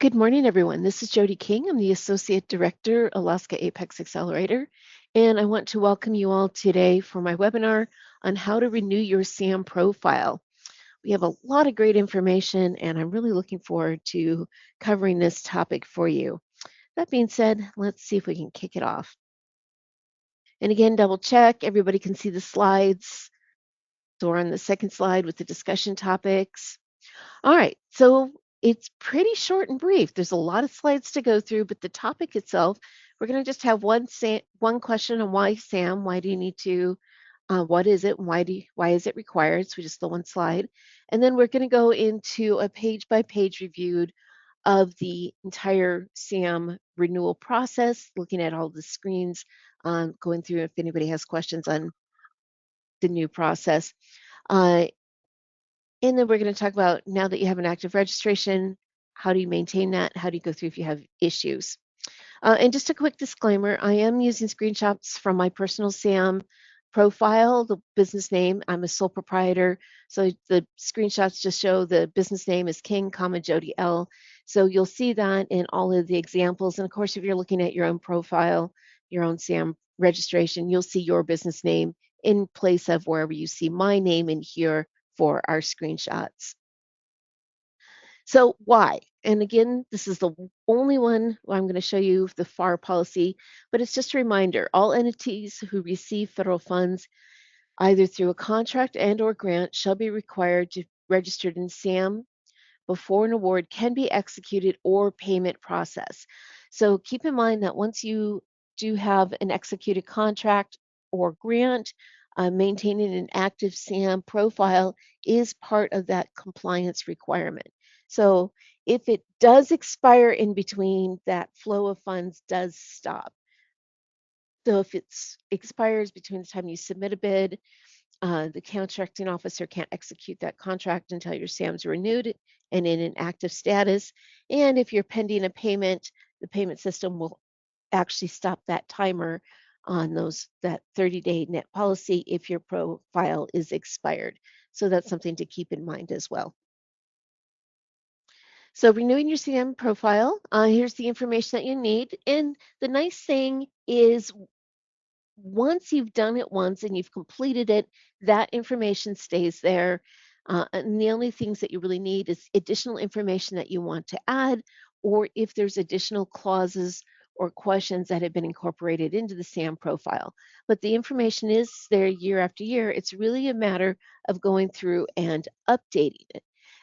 Good morning, everyone. This is Jody King. I'm the Associate Director, Alaska Apex Accelerator, and I want to welcome you all today for my webinar on how to renew your SAM profile. We have a lot of great information, and I'm really looking forward to covering this topic for you. That being said, let's see if we can kick it off. And again, double check, everybody can see the slides. So we're on the second slide with the discussion topics. All right, so it's pretty short and brief. There's a lot of slides to go through, but the topic itself, we're going to just have one question on why SAM. Why do you need to? What is it? And why is it required? So just the one slide, and then we're going to go into a page-by-page review of the entire SAM renewal process, looking at all the screens, going through if anybody has questions on the new process. Uh, And then we're going to talk about now that you have an active registration, how do you maintain that? How do you go through if you have issues? And just a quick disclaimer, I am using screenshots from my personal SAM profile, the business name. I'm a sole proprietor. So the screenshots just show the business name is King, Jody L. So you'll see that in all of the examples. And of course, if you're looking at your own profile, your own SAM registration, you'll see your business name in place of wherever you see my name in here for our screenshots. So why? And again, this is the only one where I'm going to show you the FAR policy, but it's just a reminder, all entities who receive federal funds either through a contract and or grant shall be required to registered in SAM before an award can be executed or payment process. So keep in mind that once you do have an executed contract or grant, maintaining an active SAM profile is part of that compliance requirement. So if it does expire in between, that flow of funds does stop. So if it expires between the time you submit a bid, the contracting officer can't execute that contract until your SAM's renewed and in an active status. And if you're pending a payment, the payment system will actually stop that timer on that 30-day net policy if your profile is expired. So that's something to keep in mind as well. So renewing your SAM profile, here's the information that you need. And the nice thing is once you've done it once and you've completed it, that information stays there. And the only things that you really need is additional information that you want to add, or if there's additional clauses or questions that have been incorporated into the SAM profile. But the information is there year after year. It's really a matter of going through and updating it.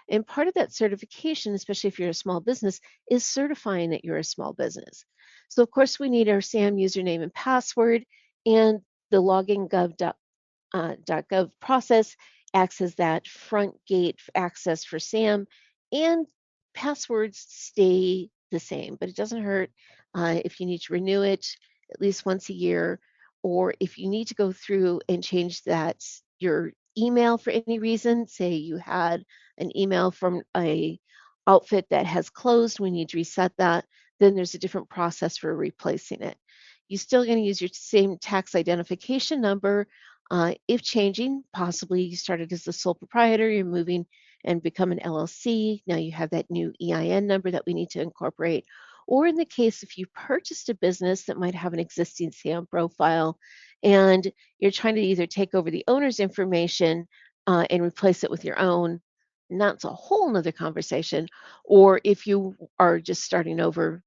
And part of that certification, especially if you're a small business, is certifying that you're a small business. So of course we need our SAM username and password, and the login.gov process acts as that front gate access for SAM, and passwords stay the same, but it doesn't hurt if you need to renew it at least once a year, or if you need to go through and change your email for any reason. Say you had an email from a outfit that has closed, we need to reset that, then there's a different process for replacing it. You're still going to use your same tax identification number. If changing, possibly you started as a sole proprietor, you're moving and become an LLC. Now you have that new EIN number that we need to incorporate. Or in the case if you purchased a business that might have an existing SAM profile and you're trying to either take over the owner's information and replace it with your own, and that's a whole nother conversation. Or if you are just starting over,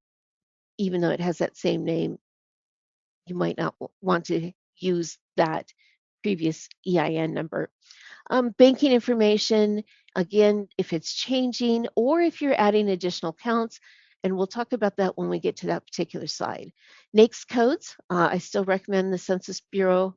even though it has that same name, you might not want to use that previous EIN number. Banking information, again, if it's changing or if you're adding additional counts, and we'll talk about that when we get to that particular slide. NAICS codes, I still recommend the Census Bureau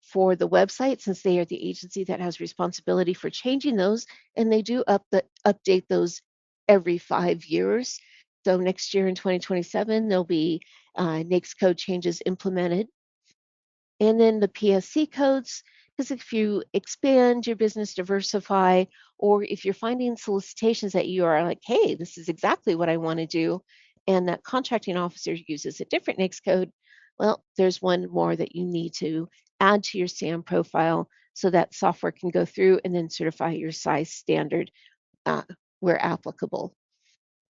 for the website since they are the agency that has responsibility for changing those, and they do update those every 5 years. So next year in 2027, there'll be NAICS code changes implemented. And then the PSC codes, because if you expand your business, diversify, or if you're finding solicitations that you are like, hey, this is exactly what I want to do, and that contracting officer uses a different NAICS code, well, there's one more that you need to add to your SAM profile so that software can go through and then certify your size standard where applicable.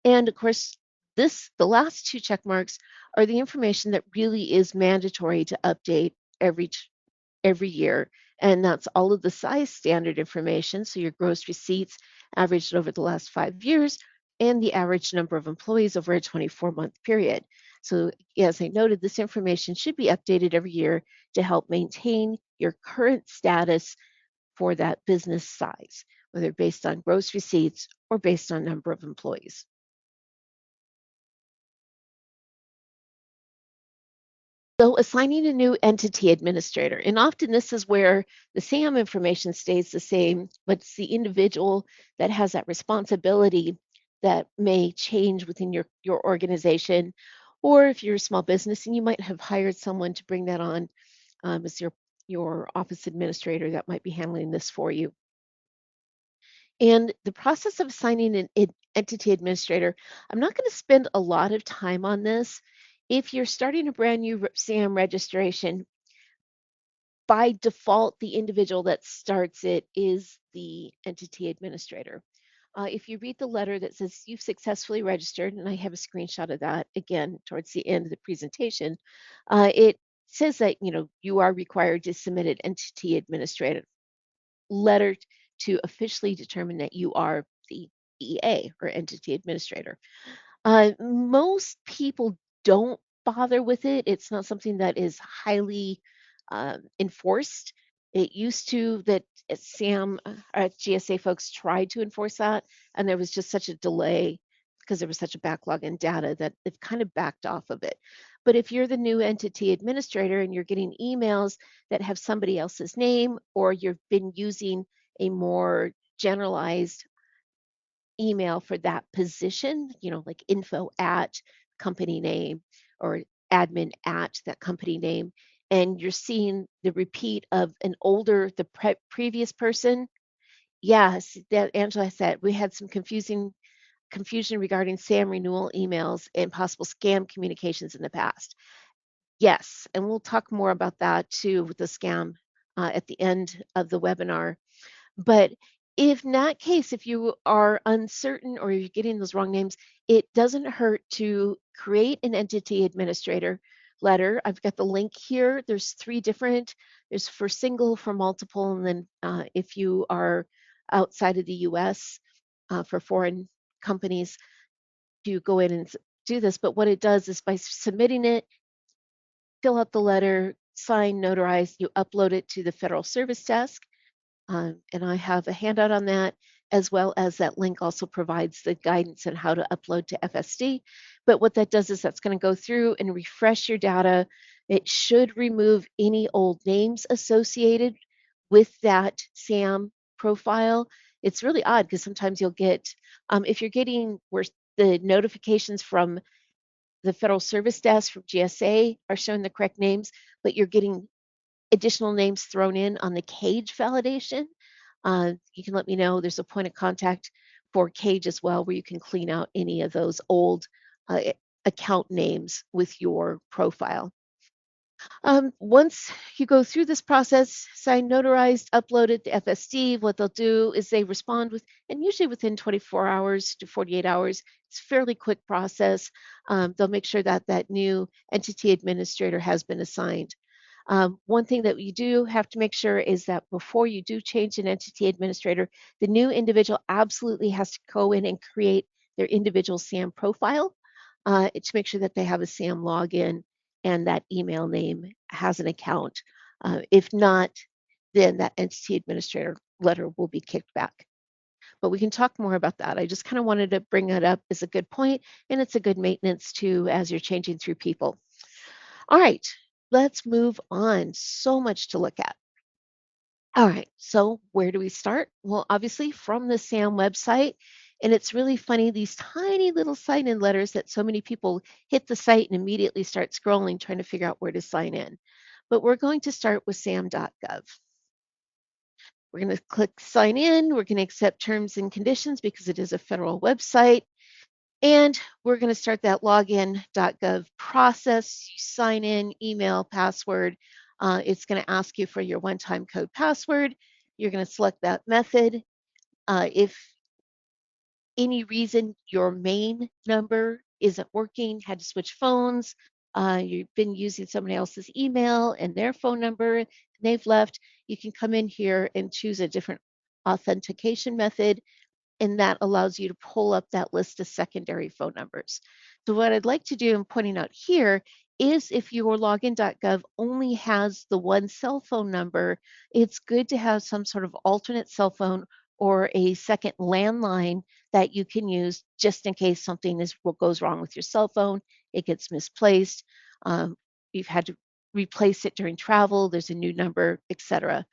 And of course, the last two check marks are the information that really is mandatory to update every year. And that's all of the size standard information. So your gross receipts averaged over the last 5 years and the average number of employees over a 24-month period. So, as I noted, this information should be updated every year to help maintain your current status for that business size, whether based on gross receipts or based on number of employees. So assigning a new entity administrator, and often this is where the SAM information stays the same, but it's the individual that has that responsibility that may change within your organization. Or if you're a small business and you might have hired someone to bring that on as your office administrator that might be handling this for you. And the process of assigning an entity administrator, I'm not going to spend a lot of time on this. If you're starting a brand new SAM registration, by default, the individual that starts it is the entity administrator. If you read the letter that says you've successfully registered, and I have a screenshot of that again towards the end of the presentation, it says that you are required to submit an entity administrator letter to officially determine that you are the EA or entity administrator. Most people don't bother with it. It's not something that is highly enforced. It used to that SAM, GSA folks tried to enforce that, and there was just such a delay because there was such a backlog in data that they've kind of backed off of it. But if you're the new entity administrator and you're getting emails that have somebody else's name, or you've been using a more generalized email for that position, like info at company name or admin at that company name, and you're seeing the repeat of the previous person. Yes, that Angela said we had some confusion regarding SAM renewal emails and possible scam communications in the past. Yes, and we'll talk more about that too with the scam at the end of the webinar. But if in that case, if you are uncertain or you're getting those wrong names, it doesn't hurt to create an entity administrator letter. I've got the link here. There's three different. There's for single, for multiple, and then if you are outside of the U.S. For foreign companies to go in and do this. But what it does is by submitting it, fill out the letter, sign, notarize, you upload it to the Federal Service Desk. And I have a handout on that, as well as that link also provides the guidance on how to upload to FSD. But what that does is that's going to go through and refresh your data. It should remove any old names associated with that SAM profile. It's really odd because sometimes you'll get, if you're getting where the notifications from the Federal Service Desk from GSA are showing the correct names, but you're getting additional names thrown in on the cage validation, you can let me know. There's a point of contact for cage as well where you can clean out any of those old account names with your profile. Once you go through this process, sign, notarized, upload it to FSD, what they'll do is they respond and usually within 24 hours to 48 hours, it's a fairly quick process. They'll make sure that that new entity administrator has been assigned. One thing that you do have to make sure is that before you do change an entity administrator, the new individual absolutely has to go in and create their individual SAM profile to make sure that they have a SAM login and that email name has an account. If not, then that entity administrator letter will be kicked back. But we can talk more about that. I just kind of wanted to bring that up as a good point, and it's a good maintenance too as you're changing through people. All right, let's move on. So much to look at. All right, so where do we start? Well, obviously from the SAM website. And it's really funny, these tiny little sign in letters that so many people hit the site and immediately start scrolling trying to figure out where to sign in. But we're going to start with sam.gov. We're going to click sign in. We're going to accept terms and conditions because it is a federal website. And we're going to start that login.gov process. You sign in, email, password. It's going to ask you for your one-time code password. You're going to select that method. If any reason your main number isn't working, had to switch phones, you've been using somebody else's email and their phone number, and they've left, you can come in here and choose a different authentication method, and that allows you to pull up that list of secondary phone numbers. So what I'd like to do in pointing out here is if your login.gov only has the one cell phone number, it's good to have some sort of alternate cell phone or a second landline that you can use just in case something is what goes wrong with your cell phone, it gets misplaced, you've had to replace it during travel, there's a new number, etc.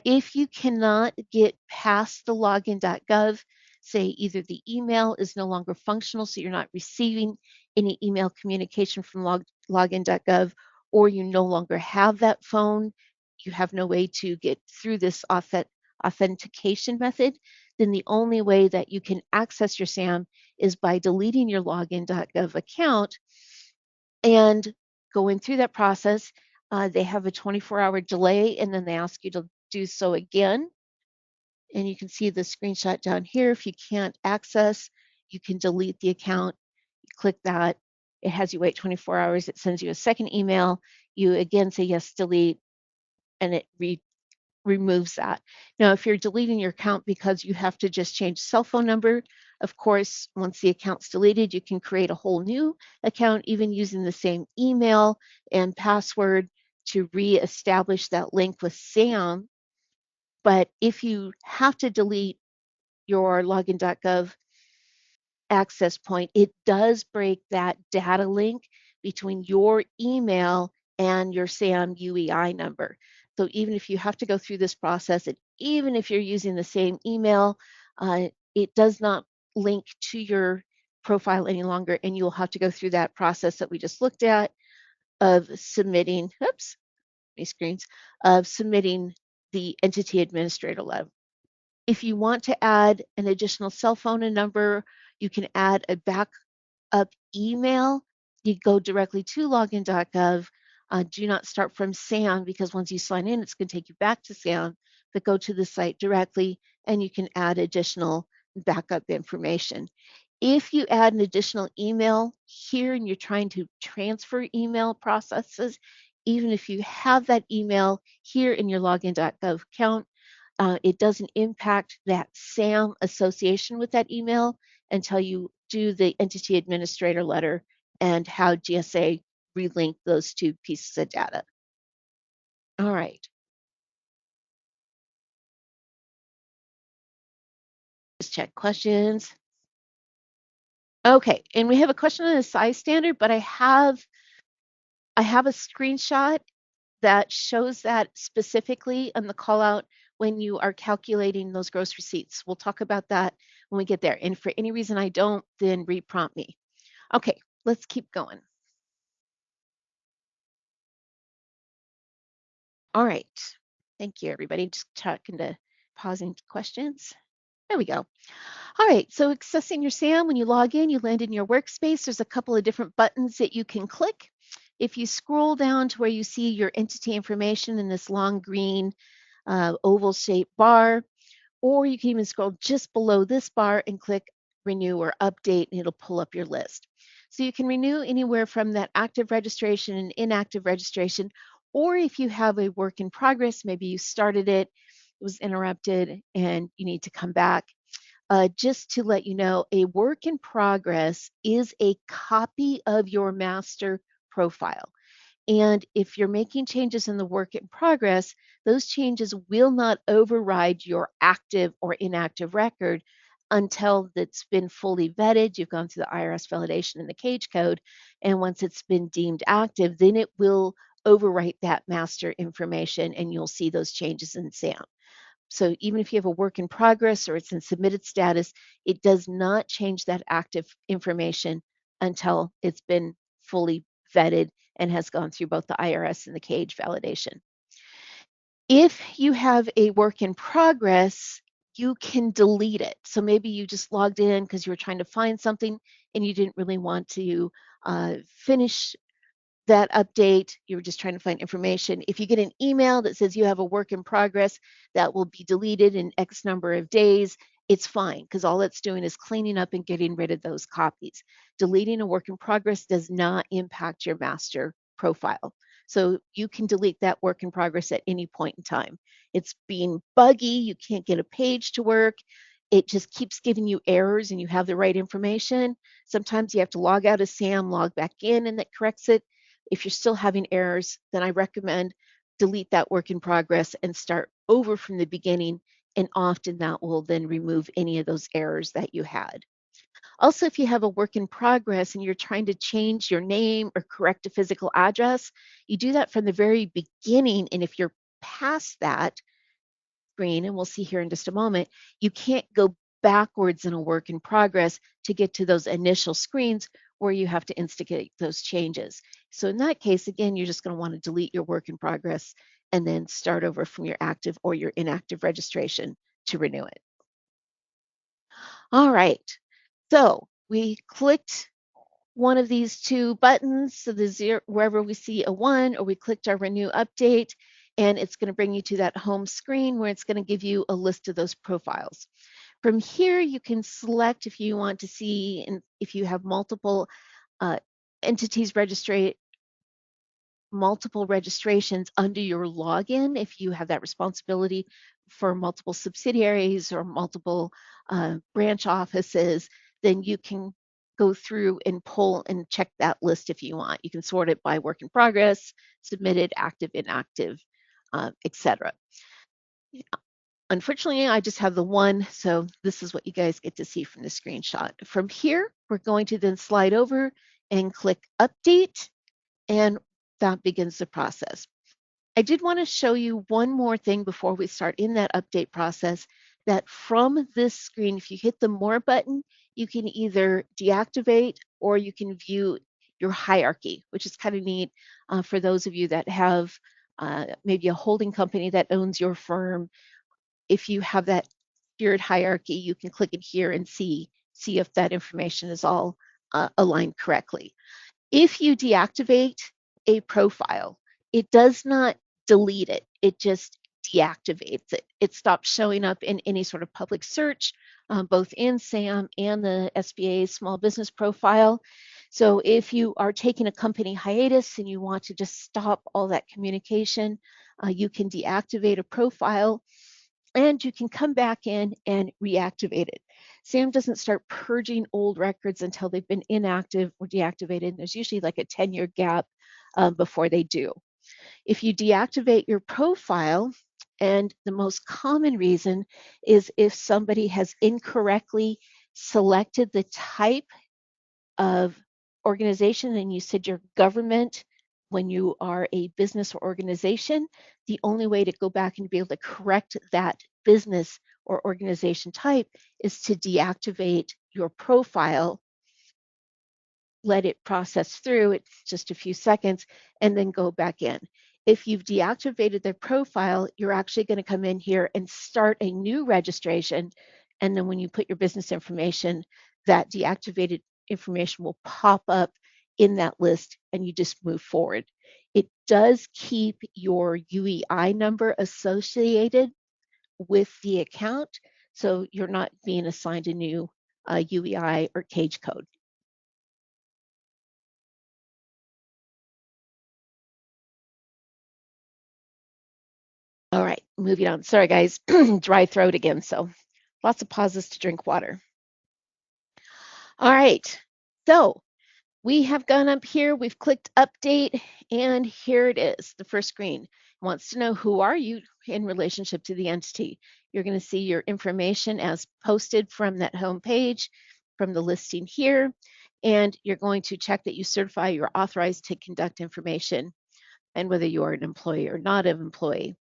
If you cannot get past the login.gov, say either the email is no longer functional, so you're not receiving any email communication from login.gov, or you no longer have that phone, you have no way to get through this authentication method, then the only way that you can access your SAM is by deleting your login.gov account and going through that process. They have a 24-hour delay, and then they ask you to do so again. And you can see the screenshot down here. If you can't access, you can delete the account. You click that. It has you wait 24 hours. It sends you a second email. You again say yes, delete, and it removes that. Now, if you're deleting your account because you have to just change cell phone number, of course, once the account's deleted, you can create a whole new account, even using the same email and password to reestablish that link with SAM. But if you have to delete your login.gov access point, it does break that data link between your email and your SAM UEI number. So even if you have to go through this process, and even if you're using the same email, it does not link to your profile any longer, and you'll have to go through that process that we just looked at of submitting, oops, my screens, of submitting the entity administrator letter. If you want to add an additional cell phone and number, you can add a backup email. You go directly to login.gov. Do not start from SAM because once you sign in, it's going to take you back to SAM, but go to the site directly and you can add additional backup information. If you add an additional email here and you're trying to transfer email processes, even if you have that email here in your login.gov account, it doesn't impact that SAM association with that email until you do the entity administrator letter and how GSA relink those two pieces of data. All right, just check questions. Okay, and we have a question on the size standard, but I have a screenshot that shows that specifically on the call out when you are calculating those gross receipts. We'll talk about that when we get there. And for any reason I don't, then reprompt me. Okay, let's keep going. All right. Thank you, everybody. Just talking to pausing questions. There we go. All right. So accessing your SAM, when you log in, you land in your workspace. There's a couple of different buttons that you can click. If you scroll down to where you see your entity information in this long green oval shaped bar, or you can even scroll just below this bar and click renew or update, and it'll pull up your list. So you can renew anywhere from that active registration and inactive registration, or if you have a work in progress, maybe you started it, it was interrupted, and you need to come back. Just to let you know, a work in progress is a copy of your master profile. And if you're making changes in the work in progress, those changes will not override your active or inactive record until it's been fully vetted. You've gone through the IRS validation and the cage code. And once it's been deemed active, then it will overwrite that master information and you'll see those changes in SAM. So even if you have a work in progress or it's in submitted status, it does not change that active information until it's been fully vetted and has gone through both the IRS and the cage validation. If you have a work in progress, you can delete it. So maybe you just logged in because you were trying to find something and you didn't really want to finish that update, you were just trying to find information. If you get an email that says you have a work in progress, that will be deleted in X number of days, it's fine because all it's doing is cleaning up and getting rid of those copies. Deleting a work in progress does not impact your master profile. So you can delete that work in progress at any point in time. It's being buggy, you can't get a page to work. It just keeps giving you errors and you have the right information. Sometimes you have to log out of SAM, log back in, and that corrects it. If you're still having errors, then I recommend delete that work in progress and start over from the beginning. And often that will then remove any of those errors that you had. Also, if you have a work in progress and you're trying to change your name or correct a physical address, you do that from the very beginning. And if you're past that screen, and we'll see here in just a moment, you can't go backwards in a work in progress to get to those initial screens where you have to instigate those changes. So in that case, again, you're just going to want to delete your work in progress and then start over from your active or your inactive registration to renew it. All right, so we clicked one of these two buttons, so the zero, wherever we see a 1, or we clicked our renew update, and it's going to bring you to that home screen where it's going to give you a list of those profiles. From here, you can select if you want to see, and if you have uh, entities registered, multiple registrations under your login, if you have that responsibility for multiple subsidiaries or multiple branch offices, then you can go through and pull and check that list if you want. You can sort it by work in progress, submitted, active, inactive, etc. Unfortunately, I just have the one, so this is what you guys get to see from the screenshot. From here, we're going to then slide over and click Update, and that begins the process. I did want to show you one more thing before we start in that update process, that from this screen, if you hit the More button, you can either deactivate or you can view your hierarchy, which is kind of neat for those of you that have maybe a holding company that owns your firm. If you have that tiered hierarchy, you can click it here and see if that information is all aligned correctly. If you deactivate a profile, it does not delete it, it just deactivates it. It stops showing up in any sort of public search, both in SAM and the SBA small business profile. So if you are taking a company hiatus and you want to just stop all that communication, you can deactivate a profile and you can come back in and reactivate it. SAM doesn't start purging old records until they've been inactive or deactivated. There's usually like a 10-year gap before they do. If you deactivate your profile, and the most common reason is if somebody has incorrectly selected the type of organization and you said you're government when you are a business or organization, the only way to go back and be able to correct that business or organization type is to deactivate your profile, let it process through, it's just a few seconds, and then go back in. If you've deactivated their profile, you're actually going to come in here and start a new registration. And then when you put your business information, that deactivated information will pop up in that list and you just move forward. It does keep your UEI number associated with the account, so you're not being assigned a new UEI or cage code. All right, moving on. Sorry, guys, dry throat again, so lots of pauses to drink water. All right, so we have gone up here, we've clicked update, and here it is, the first screen. It wants to know who are you in relationship to the entity. You're going to see your information as posted from that home page, from the listing here, and you're going to check that you certify you're authorized to conduct information and whether you are an employee or not an employee.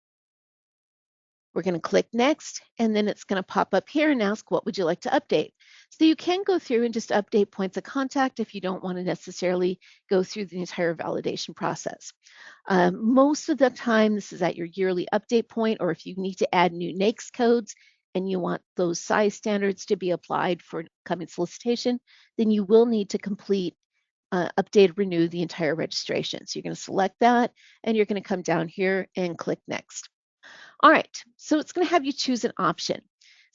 We're going to click next, and then it's going to pop up here and ask, what would you like to update? So you can go through and just update points of contact if you don't want to necessarily go through the entire validation process. Most of the time, this is at your yearly update point, or if you need to add new NAICS codes and you want those size standards to be applied for coming solicitation, then you will need to complete update, renew the entire registration. So you're going to select that, and you're going to come down here and click next. All right, so it's going to have you choose an option.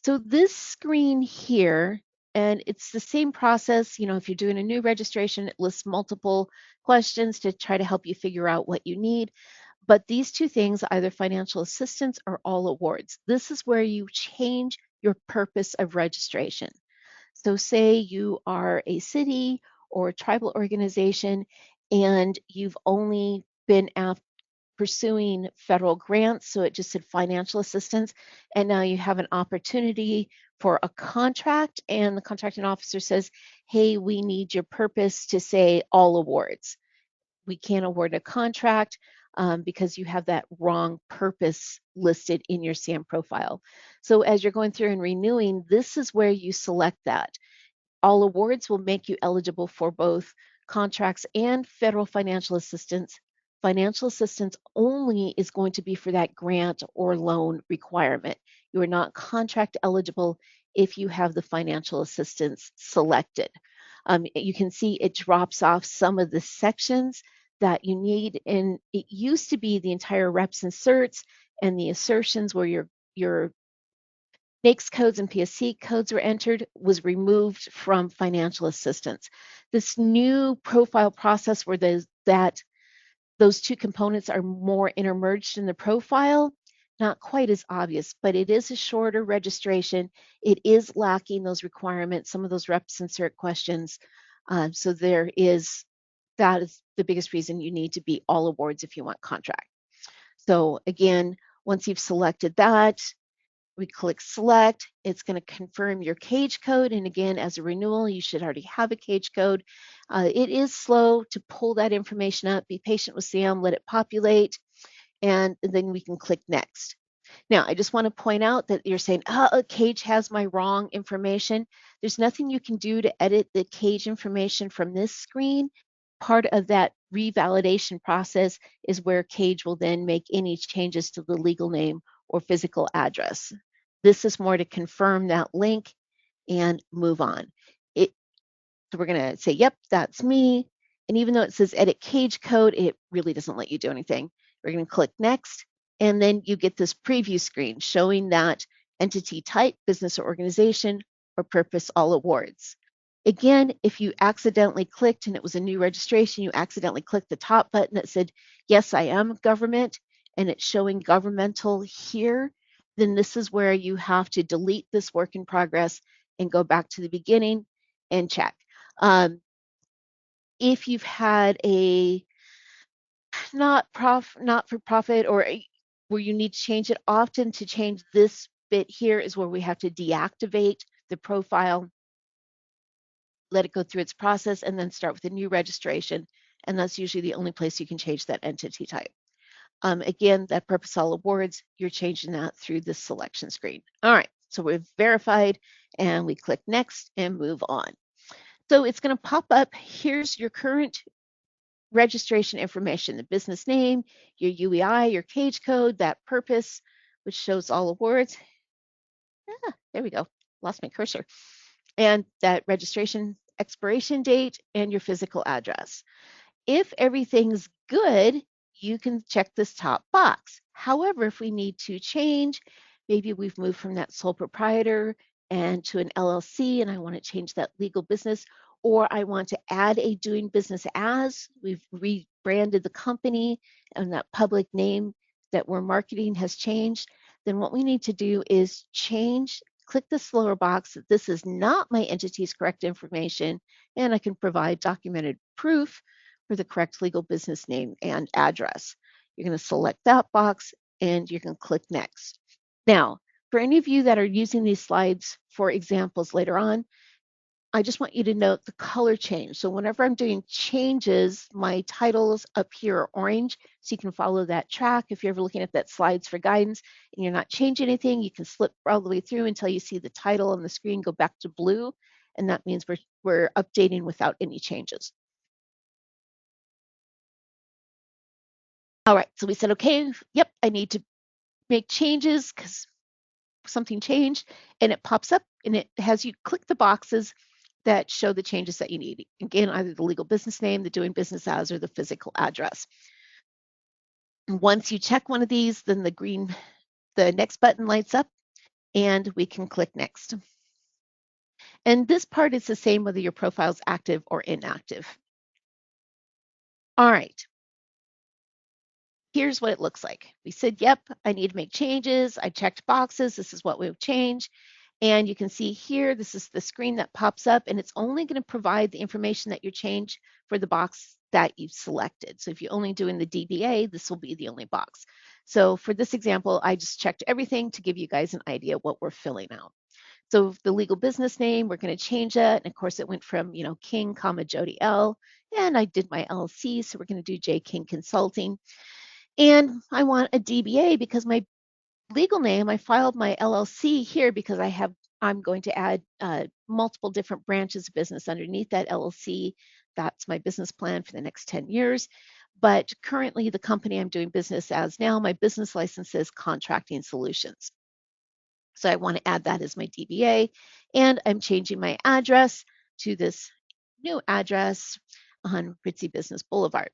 So this screen here, and it's the same process, if you're doing a new registration, it lists multiple questions to try to help you figure out what you need. But these two things, either financial assistance or all awards, this is where you change your purpose of registration. So say you are a city or a tribal organization and you've only been pursuing federal grants, so it just said financial assistance, and now you have an opportunity for a contract, and the contracting officer says, hey, we need your purpose to say all awards. We can't award a contract because you have that wrong purpose listed in your SAM profile. So as you're going through and renewing, this is where you select that. All awards will make you eligible for both contracts and federal financial assistance. Financial assistance only is going to be for that grant or loan requirement. You are not contract eligible if you have the financial assistance selected. You can see it drops off some of the sections that you need, and it used to be the entire reps and certs and the assertions where your NAICS codes and PSC codes were entered was removed from financial assistance. This new profile process where those two components are more intermerged in the profile, not quite as obvious, but it is a shorter registration. It is lacking those requirements, some of those reps and cert questions. So that is the biggest reason you need to be all awards if you want contract. So again, once you've selected that, we click select. It's going to confirm your cage code. And again, as a renewal, you should already have a cage code. It is slow to pull that information up. Be patient with SAM, let it populate, and then we can click next. Now, I just want to point out that you're saying, a cage has my wrong information. There's nothing you can do to edit the cage information from this screen. Part of that revalidation process is where cage will then make any changes to the legal name or physical address. This is more to confirm that link and move on. So we're going to say, yep, that's me. And even though it says edit cage code, it really doesn't let you do anything. We're going to click next, and then you get this preview screen showing that entity type, business or organization, or purpose all awards. Again, if you accidentally clicked and it was a new registration, you accidentally clicked the top button that said, yes, I am government, and it's showing governmental here, then this is where you have to delete this work in progress and go back to the beginning and check. If you've had a not for profit or where you need to change it, often to change this bit here is where we have to deactivate the profile, let it go through its process, and then start with a new registration. And that's usually the only place you can change that entity type. Again, that purpose all awards, you're changing that through this selection screen. All right, so we've verified and we click next and move on. So it's going to pop up. Here's your current registration information, the business name, your UEI, your cage code, that purpose, which shows all awards. There we go. Lost my cursor. And that registration expiration date and your physical address. If everything's good, you can check this top box. However, if we need to change, maybe we've moved from that sole proprietor and to an LLC, and I want to change that legal business, or I want to add a doing business as, we've rebranded the company and that public name that we're marketing has changed, then what we need to do is click this lower box that this is not my entity's correct information, and I can provide documented proof for the correct legal business name and address. You're going to select that box and you can click next. Now, for any of you that are using these slides for examples later on, I just want you to note the color change. So whenever I'm doing changes, my titles up here are orange, so you can follow that track. If you're ever looking at that slides for guidance and you're not changing anything, you can slip all the way through until you see the title on the screen go back to blue, and that means we're updating without any changes. All right, so we said, okay, yep, I need to make changes because something changed, and it pops up and it has you click the boxes that show the changes that you need. Again, either the legal business name, the doing business as, or the physical address. And once you check one of these, then the next button lights up and we can click next. And this part is the same whether your profile is active or inactive. All right, here's what it looks like. We said, yep, I need to make changes. I checked boxes. This is what we've changed. And you can see here, this is the screen that pops up, and it's only going to provide the information that you change for the box that you've selected. So if you're only doing the DBA, this will be the only box. So for this example, I just checked everything to give you guys an idea what we're filling out. So the legal business name, we're going to change that. And of course, it went from, King, Jody L. And I did my LLC, so we're going to do J King Consulting. And I want a DBA because my legal name, I filed my LLC here because I'm going to add multiple different branches of business underneath that LLC. That's my business plan for the next 10 years. But currently, the company I'm doing business as now, my business license is Contracting Solutions. So I want to add that as my DBA. And I'm changing my address to this new address on Ritzy Business Boulevard.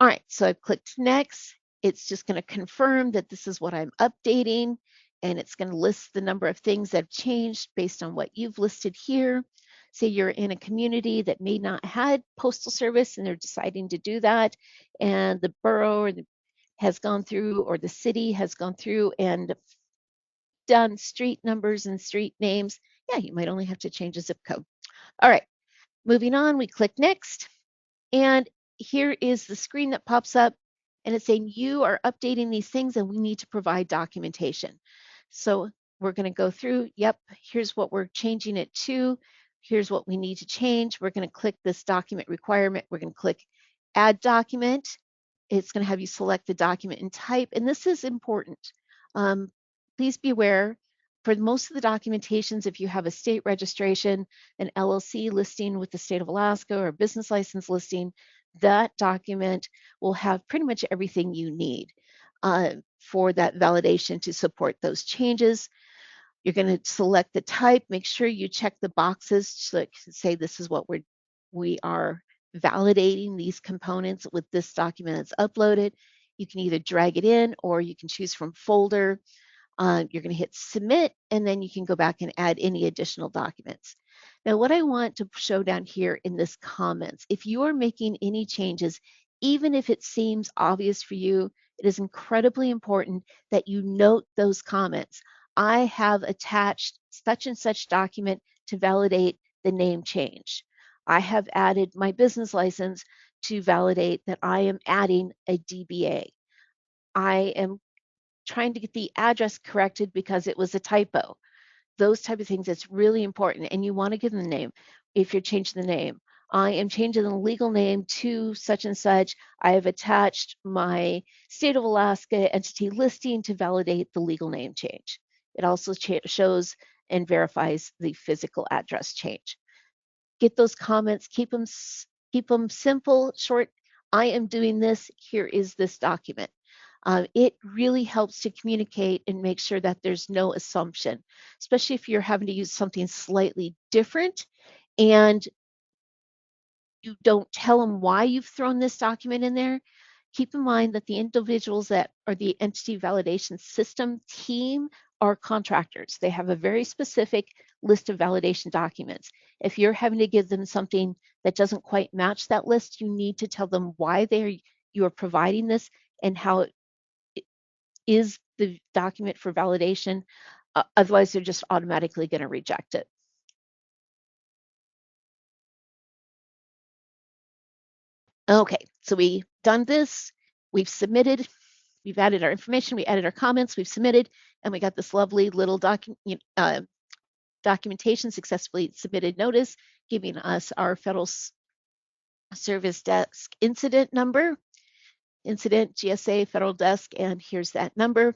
All right, so I've clicked next. It's just going to confirm that this is what I'm updating, and it's going to list the number of things that have changed based on what you've listed here. Say you're in a community that may not had postal service and they're deciding to do that, and the borough has gone through, or the city has gone through and done street numbers and street names. Yeah, you might only have to change a zip code. All right, moving on, we click next. And here is the screen that pops up, and it's saying you are updating these things and we need to provide documentation. So we're going to go through, yep, here's what we're changing it to. Here's what we need to change. We're going to click this document requirement. We're going to click add document. It's going to have you select the document and type, and this is important. Please be aware, for most of the documentations, if you have a state registration, an LLC listing with the state of Alaska, or a business license listing, that document will have pretty much everything you need for that validation to support those changes. You're going to select the type, make sure you check the boxes so say this is what we are validating these components with this document that's uploaded. You can either drag it in or you can choose from folder. You're going to hit submit, and then you can go back and add any additional documents. Now, what I want to show down here in this comments, if you are making any changes, even if it seems obvious for you, it is incredibly important that you note those comments. I have attached such and such document to validate the name change. I have added my business license to validate that I am adding a DBA. I am trying to get the address corrected because it was a typo. Those type of things, it's really important. And you want to give them the name if you're changing the name. I am changing the legal name to such and such. I have attached my state of Alaska entity listing to validate the legal name change. It also shows and verifies the physical address change. Get those comments, keep them simple, short. I am doing this, here is this document. It really helps to communicate and make sure that there's no assumption, especially if you're having to use something slightly different and you don't tell them why you've thrown this document in there. Keep in mind that the individuals that are the entity validation system team are contractors. They have a very specific list of validation documents. If you're having to give them something that doesn't quite match that list, you need to tell them why you are providing this and how it is the document for validation. Otherwise, they're just automatically going to reject it. Okay, so we've done this. We've submitted. We've added our information. We added our comments. We've submitted, and we got this lovely little documentation successfully submitted notice giving us our Federal Service Desk incident number, incident GSA Federal Desk, and here's that number.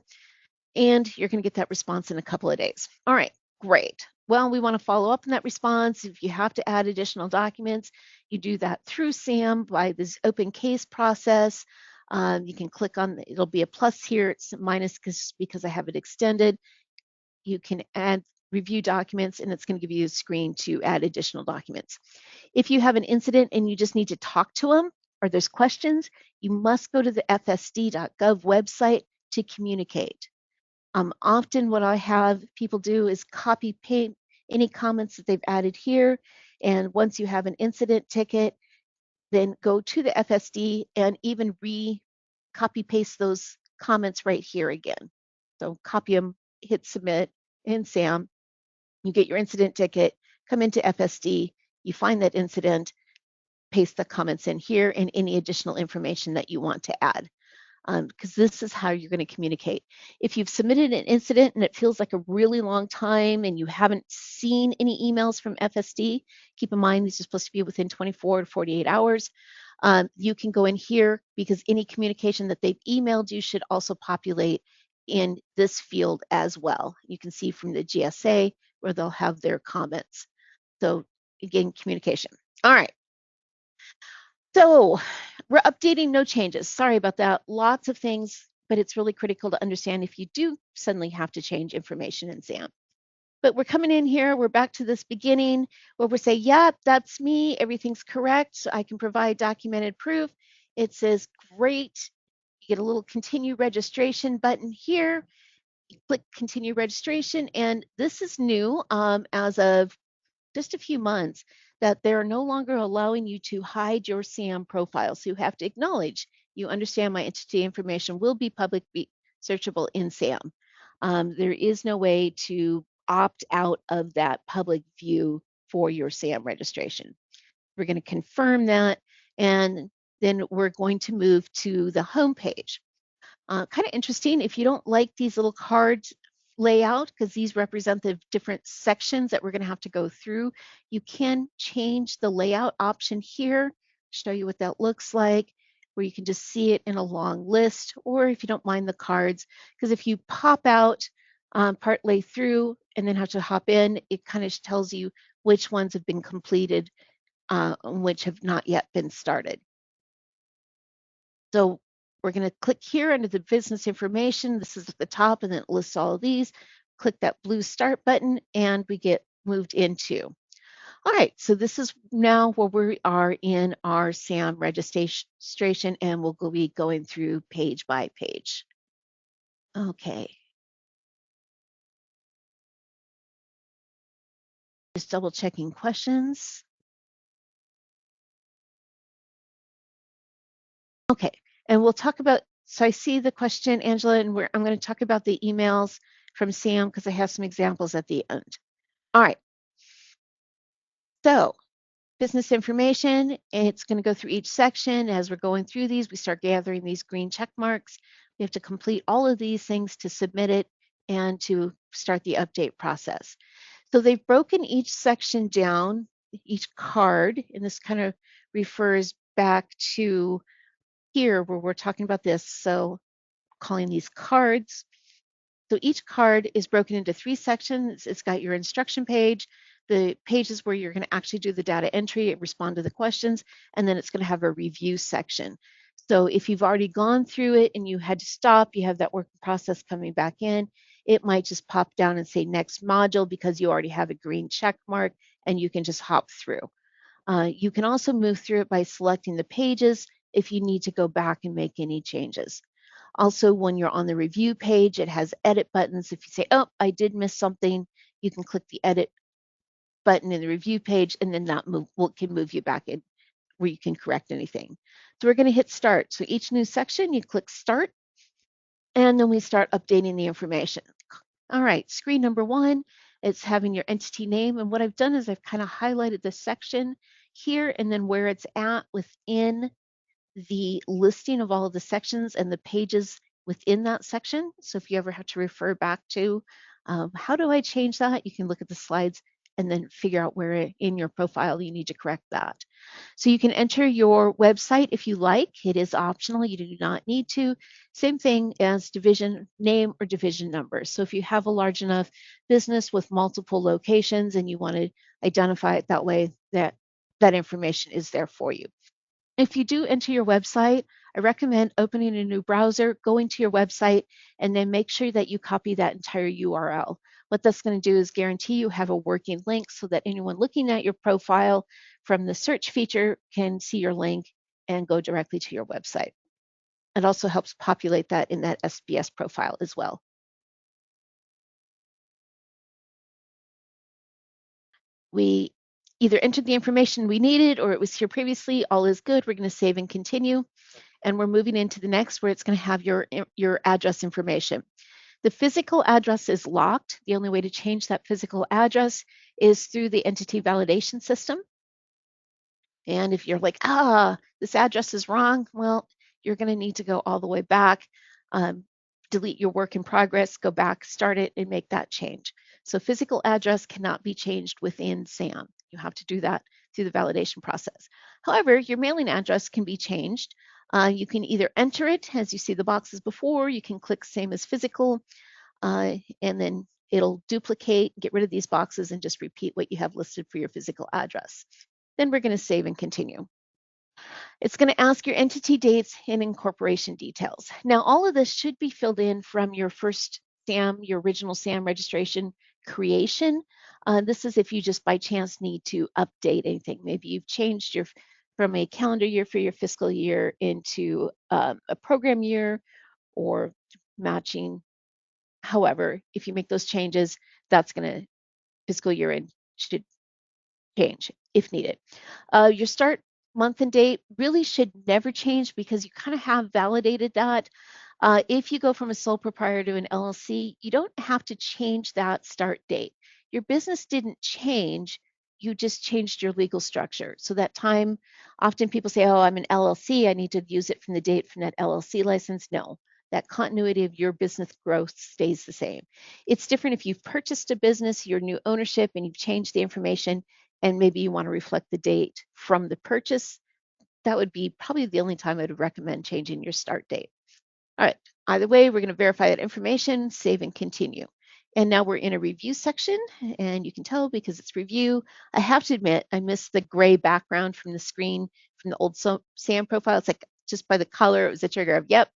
And you're going to get that response in a couple of days. All right, great. Well, we want to follow up on that response. If you have to add additional documents, you do that through SAM by this open case process. You can click on, it'll be a plus here, it's minus because I have it extended. You can add review documents, and it's going to give you a screen to add additional documents. If you have an incident and you just need to talk to them or there's questions, you must go to the fsd.gov website to communicate. Often what I have people do is copy paste any comments that they've added here. And once you have an incident ticket, then go to the FSD and even copy paste those comments right here again. So copy them, hit submit in SAM, you get your incident ticket, come into FSD, you find that incident, paste the comments in here and any additional information that you want to add, because this is how you're going to communicate. If you've submitted an incident and it feels like a really long time and you haven't seen any emails from FSD, keep in mind these are supposed to be within 24 to 48 hours. You can go in here because any communication that they've emailed you should also populate in this field as well. You can see from the GSA where they'll have their comments. So again, communication. All right. So we're updating, no changes. Sorry about that. Lots of things, but it's really critical to understand if you do suddenly have to change information in SAM. But we're coming in here, we're back to this beginning where we say, yep, that's me, everything's correct. So I can provide documented proof. It says, great. You get a little continue registration button here. You click continue registration, and this is new as of just a few months, that they're no longer allowing you to hide your SAM profile. So you have to acknowledge you understand my entity information will be publicly searchable in SAM. There is no way to opt out of that public view for your SAM registration. We're going to confirm that, and then we're going to move to the home page. Kind of interesting, if you don't like these little cards layout, because these represent the different sections that we're going to have to go through, you can change the layout option here, show you what that looks like, where you can just see it in a long list, or if you don't mind the cards, because if you pop out partway through and then have to hop in, it kind of tells you which ones have been completed, which have not yet been started. So we're going to click here under the business information. This is at the top, and then it lists all of these. Click that blue start button, and we get moved into. All right, so this is now where we are in our SAM registration, and we'll be going through page by page. Okay. Just double checking questions. Okay, and we'll talk about, so I see the question, Angela, and I'm going to talk about the emails from Sam because I have some examples at the end. All right, so business information, it's going to go through each section. As we're going through these, we start gathering these green check marks. We have to complete all of these things to submit it and to start the update process. So they've broken each section down, each card, and this kind of refers back to here where we're talking about this. So calling these cards. So each card is broken into 3 sections. It's got your instruction page, the pages where you're going to actually do the data entry, respond to the questions, and then it's going to have a review section. So if you've already gone through it and you had to stop, you have that work process coming back in, it might just pop down and say next module because you already have a green check mark and you can just hop through. You can also move through it by selecting the pages if you need to go back and make any changes. Also, when you're on the review page, it has edit buttons. If you say, oh, I did miss something, you can click the edit button in the review page, and then that can move you back in where you can correct anything. So we're going to hit start. So each new section, you click start, and then we start updating the information. All right, screen number 1, it's having your entity name. And what I've done is I've kind of highlighted the section here and then where it's at within the listing of all of the sections and the pages within that section. So if you ever have to refer back to how do I change that, you can look at the slides and then figure out where in your profile you need to correct that. So you can enter your website if you like. It is optional. You do not need to. Same thing as division name or division number. So if you have a large enough business with multiple locations and you want to identify it that way, that information is there for you. If you do enter your website, I recommend opening a new browser, going to your website, and then make sure that you copy that entire URL. What that's going to do is guarantee you have a working link so that anyone looking at your profile from the search feature can see your link and go directly to your website. It also helps populate that in that SBS profile as well. We either entered the information we needed or it was here previously. All is good. We're going to save and continue. And we're moving into the next where it's going to have your address information. The physical address is locked. The only way to change that physical address is through the entity validation system. And if you're like, this address is wrong, well, you're going to need to go all the way back, delete your work in progress, go back, start it, and make that change. So physical address cannot be changed within SAM. You have to do that through the validation process. However, your mailing address can be changed. You can either enter it, as you see the boxes before, you can click same as physical, and then it'll duplicate, get rid of these boxes, and just repeat what you have listed for your physical address. Then we're going to save and continue. It's going to ask your entity dates and incorporation details. Now, all of this should be filled in from your first SAM, your original SAM registration creation. This is if you just by chance need to update anything. Maybe you've changed from a calendar year for your fiscal year into a program year or matching. However, if you make those changes, that's going to fiscal year end should change if needed. Your start month and date really should never change because you kind of have validated that. If you go from a sole proprietor to an LLC, you don't have to change that start date. Your business didn't change, you just changed your legal structure. So that time, often people say, oh, I'm an LLC, I need to use it from the date from that LLC license. No, that continuity of your business growth stays the same. It's different if you've purchased a business, your new ownership, and you've changed the information, and maybe you want to reflect the date from the purchase. That would be probably the only time I would recommend changing your start date. All right, either way, we're going to verify that information, save and continue. And now we're in a review section, and you can tell because it's review. I have to admit, I missed the gray background from the screen from the old SAM profile. It's like just by the color, it was a trigger of, yep,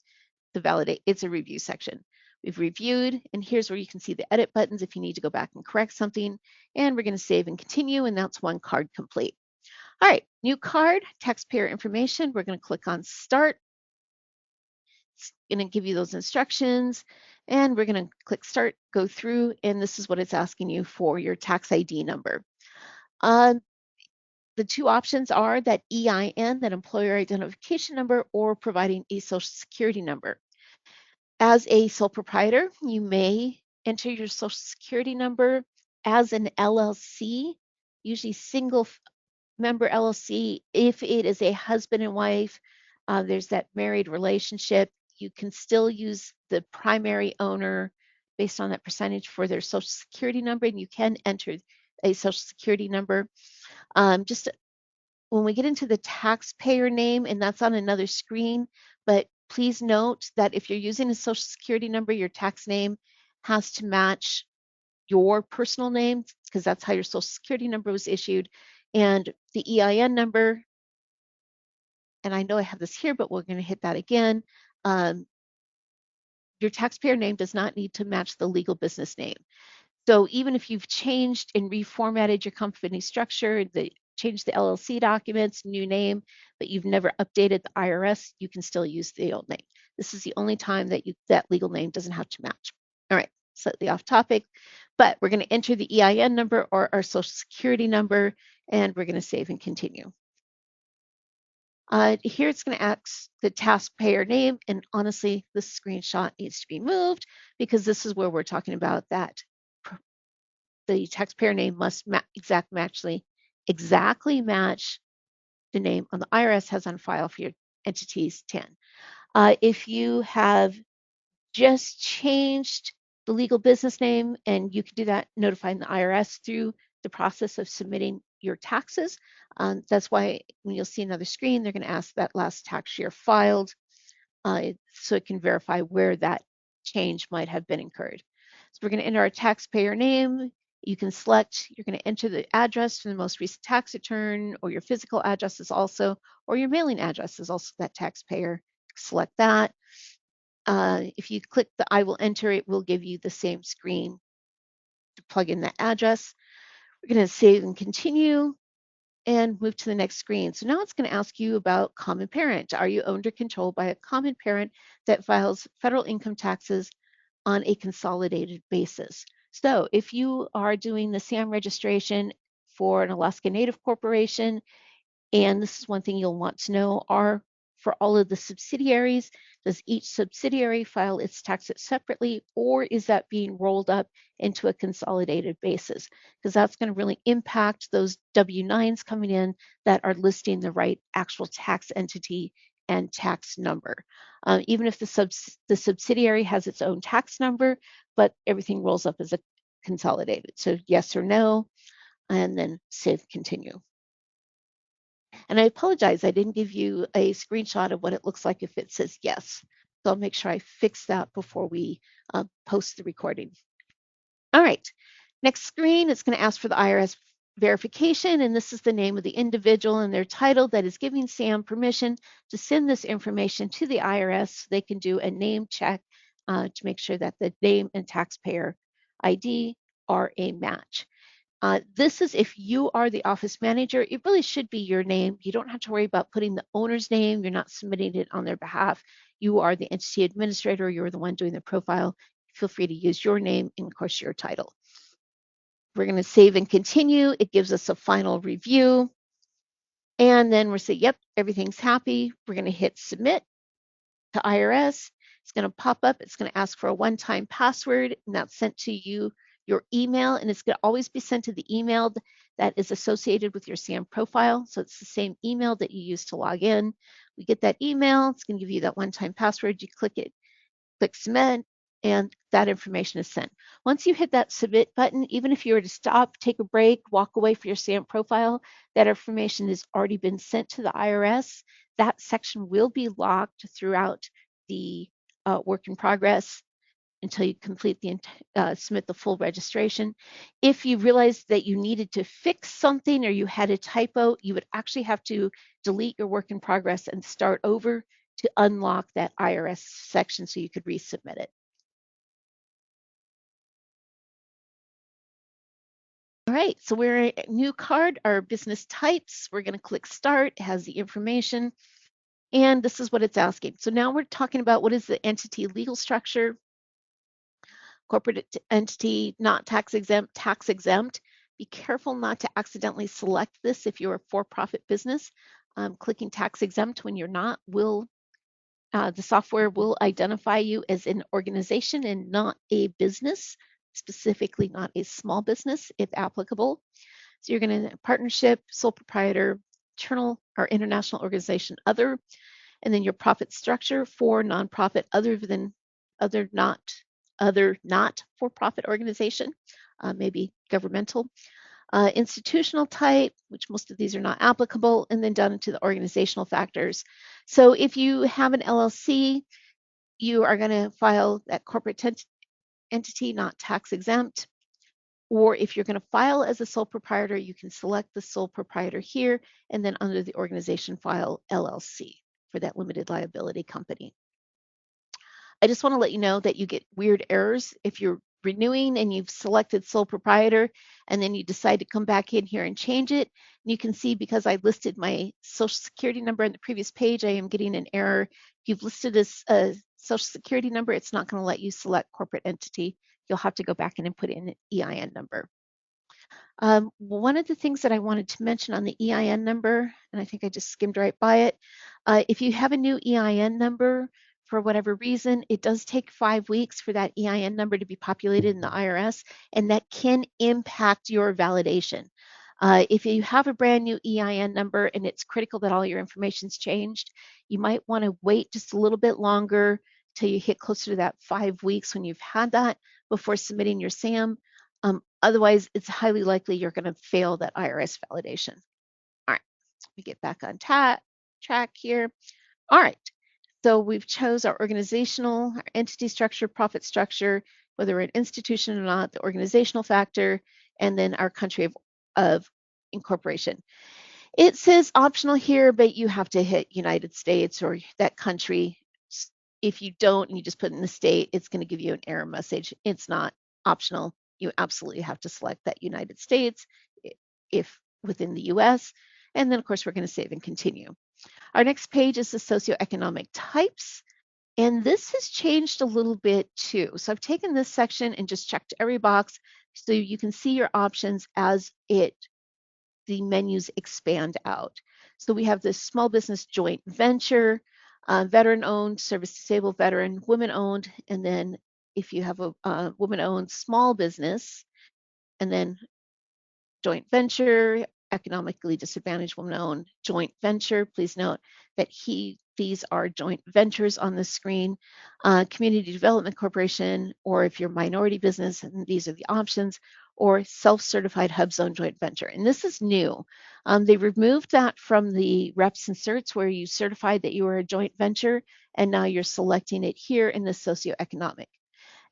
to validate, it's a review section. We've reviewed, and here's where you can see the edit buttons if you need to go back and correct something. And we're going to save and continue, and that's one card complete. All right, new card, taxpayer information. We're going to click on Start. It's going to give you those instructions, and we're going to click Start, go through, and this is what it's asking you for your tax ID number. The two options are that EIN, that employer identification number, or providing a social security number. As a sole proprietor, you may enter your social security number. As an LLC, usually single member LLC, if it is a husband and wife, there's that married relationship, you can still use the primary owner based on that percentage for their social security number, and you can enter a social security number. Just when we get into the taxpayer name, and that's on another screen, but please note that if you're using a social security number, your tax name has to match your personal name because that's how your social security number was issued. And the EIN number, and I know I have this here, but we're going to hit that again. Your taxpayer name does not need to match the legal business name. So even if you've changed and reformatted your company structure, changed the LLC documents, new name, but you've never updated the IRS, you can still use the old name. This is the only time that that legal name doesn't have to match. All right, slightly off topic, but we're going to enter the EIN number or our social security number, and we're going to save and continue. Here it's going to ask the taxpayer name, and honestly, this screenshot needs to be moved because this is where we're talking about that the taxpayer name must exactly match the name on the IRS has on file for your entities 10. If you have just changed the legal business name, and you can do that notifying the IRS through the process of submitting your taxes. That's why when you'll see another screen, they're going to ask that last tax year filed so it can verify where that change might have been incurred. So we're going to enter our taxpayer name. You can select, you're going to enter the address from the most recent tax return, or your physical address is also, or your mailing address is also that taxpayer. Select that. If you click the I will enter, it will give you the same screen to plug in that address. We're going to save and continue and move to the next screen. So now it's going to ask you about common parent. Are you owned or controlled by a common parent that files federal income taxes on a consolidated basis? So if you are doing the SAM registration for an Alaska Native corporation. And this is one thing you'll want to know are for all of the subsidiaries, does each subsidiary file its taxes separately, or is that being rolled up into a consolidated basis? Because that's going to really impact those W-9s coming in that are listing the right actual tax entity and tax number. Even if the subsidiary has its own tax number, but everything rolls up as a consolidated. So yes or no, and then save continue. And I apologize, I didn't give you a screenshot of what it looks like if it says yes. So I'll make sure I fix that before we post the recording. All right, next screen, it's going to ask for the IRS verification, and this is the name of the individual and their title that is giving Sam permission to send this information to the IRS so they can do a name check to make sure that the name and taxpayer ID are a match. This is if you are the office manager, it really should be your name. You don't have to worry about putting the owner's name. You're not submitting it on their behalf. You are the entity administrator. You're the one doing the profile. Feel free to use your name and, of course, your title. We're going to save and continue. It gives us a final review. And then we'll say, yep, everything's happy. We're going to hit submit to IRS. It's going to pop up. It's going to ask for a one-time password, and that's sent to you, your email, and it's going to always be sent to the email that is associated with your SAM profile. So it's the same email that you use to log in. We get that email. It's going to give you that one-time password. You click it, click submit, and that information is sent. Once you hit that submit button, even if you were to stop, take a break, walk away for your SAM profile, that information has already been sent to the IRS. That section will be locked throughout the work in progress until you complete submit the full registration. If you realized that you needed to fix something or you had a typo, you would actually have to delete your work in progress and start over to unlock that IRS section so you could resubmit it. All right, so we're a new card, our business types. We're going to click start, it has the information, and this is what it's asking. So now we're talking about what is the entity legal structure, corporate entity, not tax exempt, tax exempt. Be careful not to accidentally select this if you're a for-profit business. Clicking tax exempt when you're not will, the software will identify you as an organization and not a business, specifically not a small business if applicable. So you're going to partnership, sole proprietor, internal or international organization, other, and then your profit structure for nonprofit other not for-profit organization, maybe governmental, institutional type, which most of these are not applicable, and then down into the organizational factors. So if you have an LLC, you are going to file that corporate entity, not tax exempt. Or if you're going to file as a sole proprietor, you can select the sole proprietor here, and then under the organization file LLC for that limited liability company. I just want to let you know that you get weird errors if you're renewing and you've selected sole proprietor and then you decide to come back in here and change it. And you can see because I listed my social security number on the previous page, I am getting an error. If you've listed as a social security number, it's not going to let you select corporate entity. You'll have to go back in and put in an EIN number. One of the things that I wanted to mention on the EIN number, and I think I just skimmed right by it, if you have a new EIN number, for whatever reason, it does take 5 weeks for that EIN number to be populated in the IRS, and that can impact your validation. If you have a brand new EIN number and it's critical that all your information's changed, you might want to wait just a little bit longer till you hit closer to that 5 weeks when you've had that before submitting your SAM. Otherwise, it's highly likely you're going to fail that IRS validation. All right, we get back on track here. All right, so we've chose our organizational, our entity structure, profit structure, whether we're an institution or not, the organizational factor, and then our country of incorporation. It says optional here, but you have to hit United States or that country. If you don't and you just put in the state, it's going to give you an error message. It's not optional. You absolutely have to select that United States if within the US. And then, of course, we're going to save and continue. Our next page is the socioeconomic types. And this has changed a little bit too. So I've taken this section and just checked every box so you can see your options as it the menus expand out. So we have this small business joint venture, veteran-owned, service-disabled veteran, women-owned, and then if you have a woman-owned small business, and then joint venture, economically disadvantaged woman-owned joint venture. Please note that these are joint ventures on the screen. Community Development Corporation, or if you're a minority business, and these are the options, or self-certified hub zone joint venture. And this is new. They removed that from the reps and certs where you certified that you were a joint venture, and now you're selecting it here in the socioeconomic.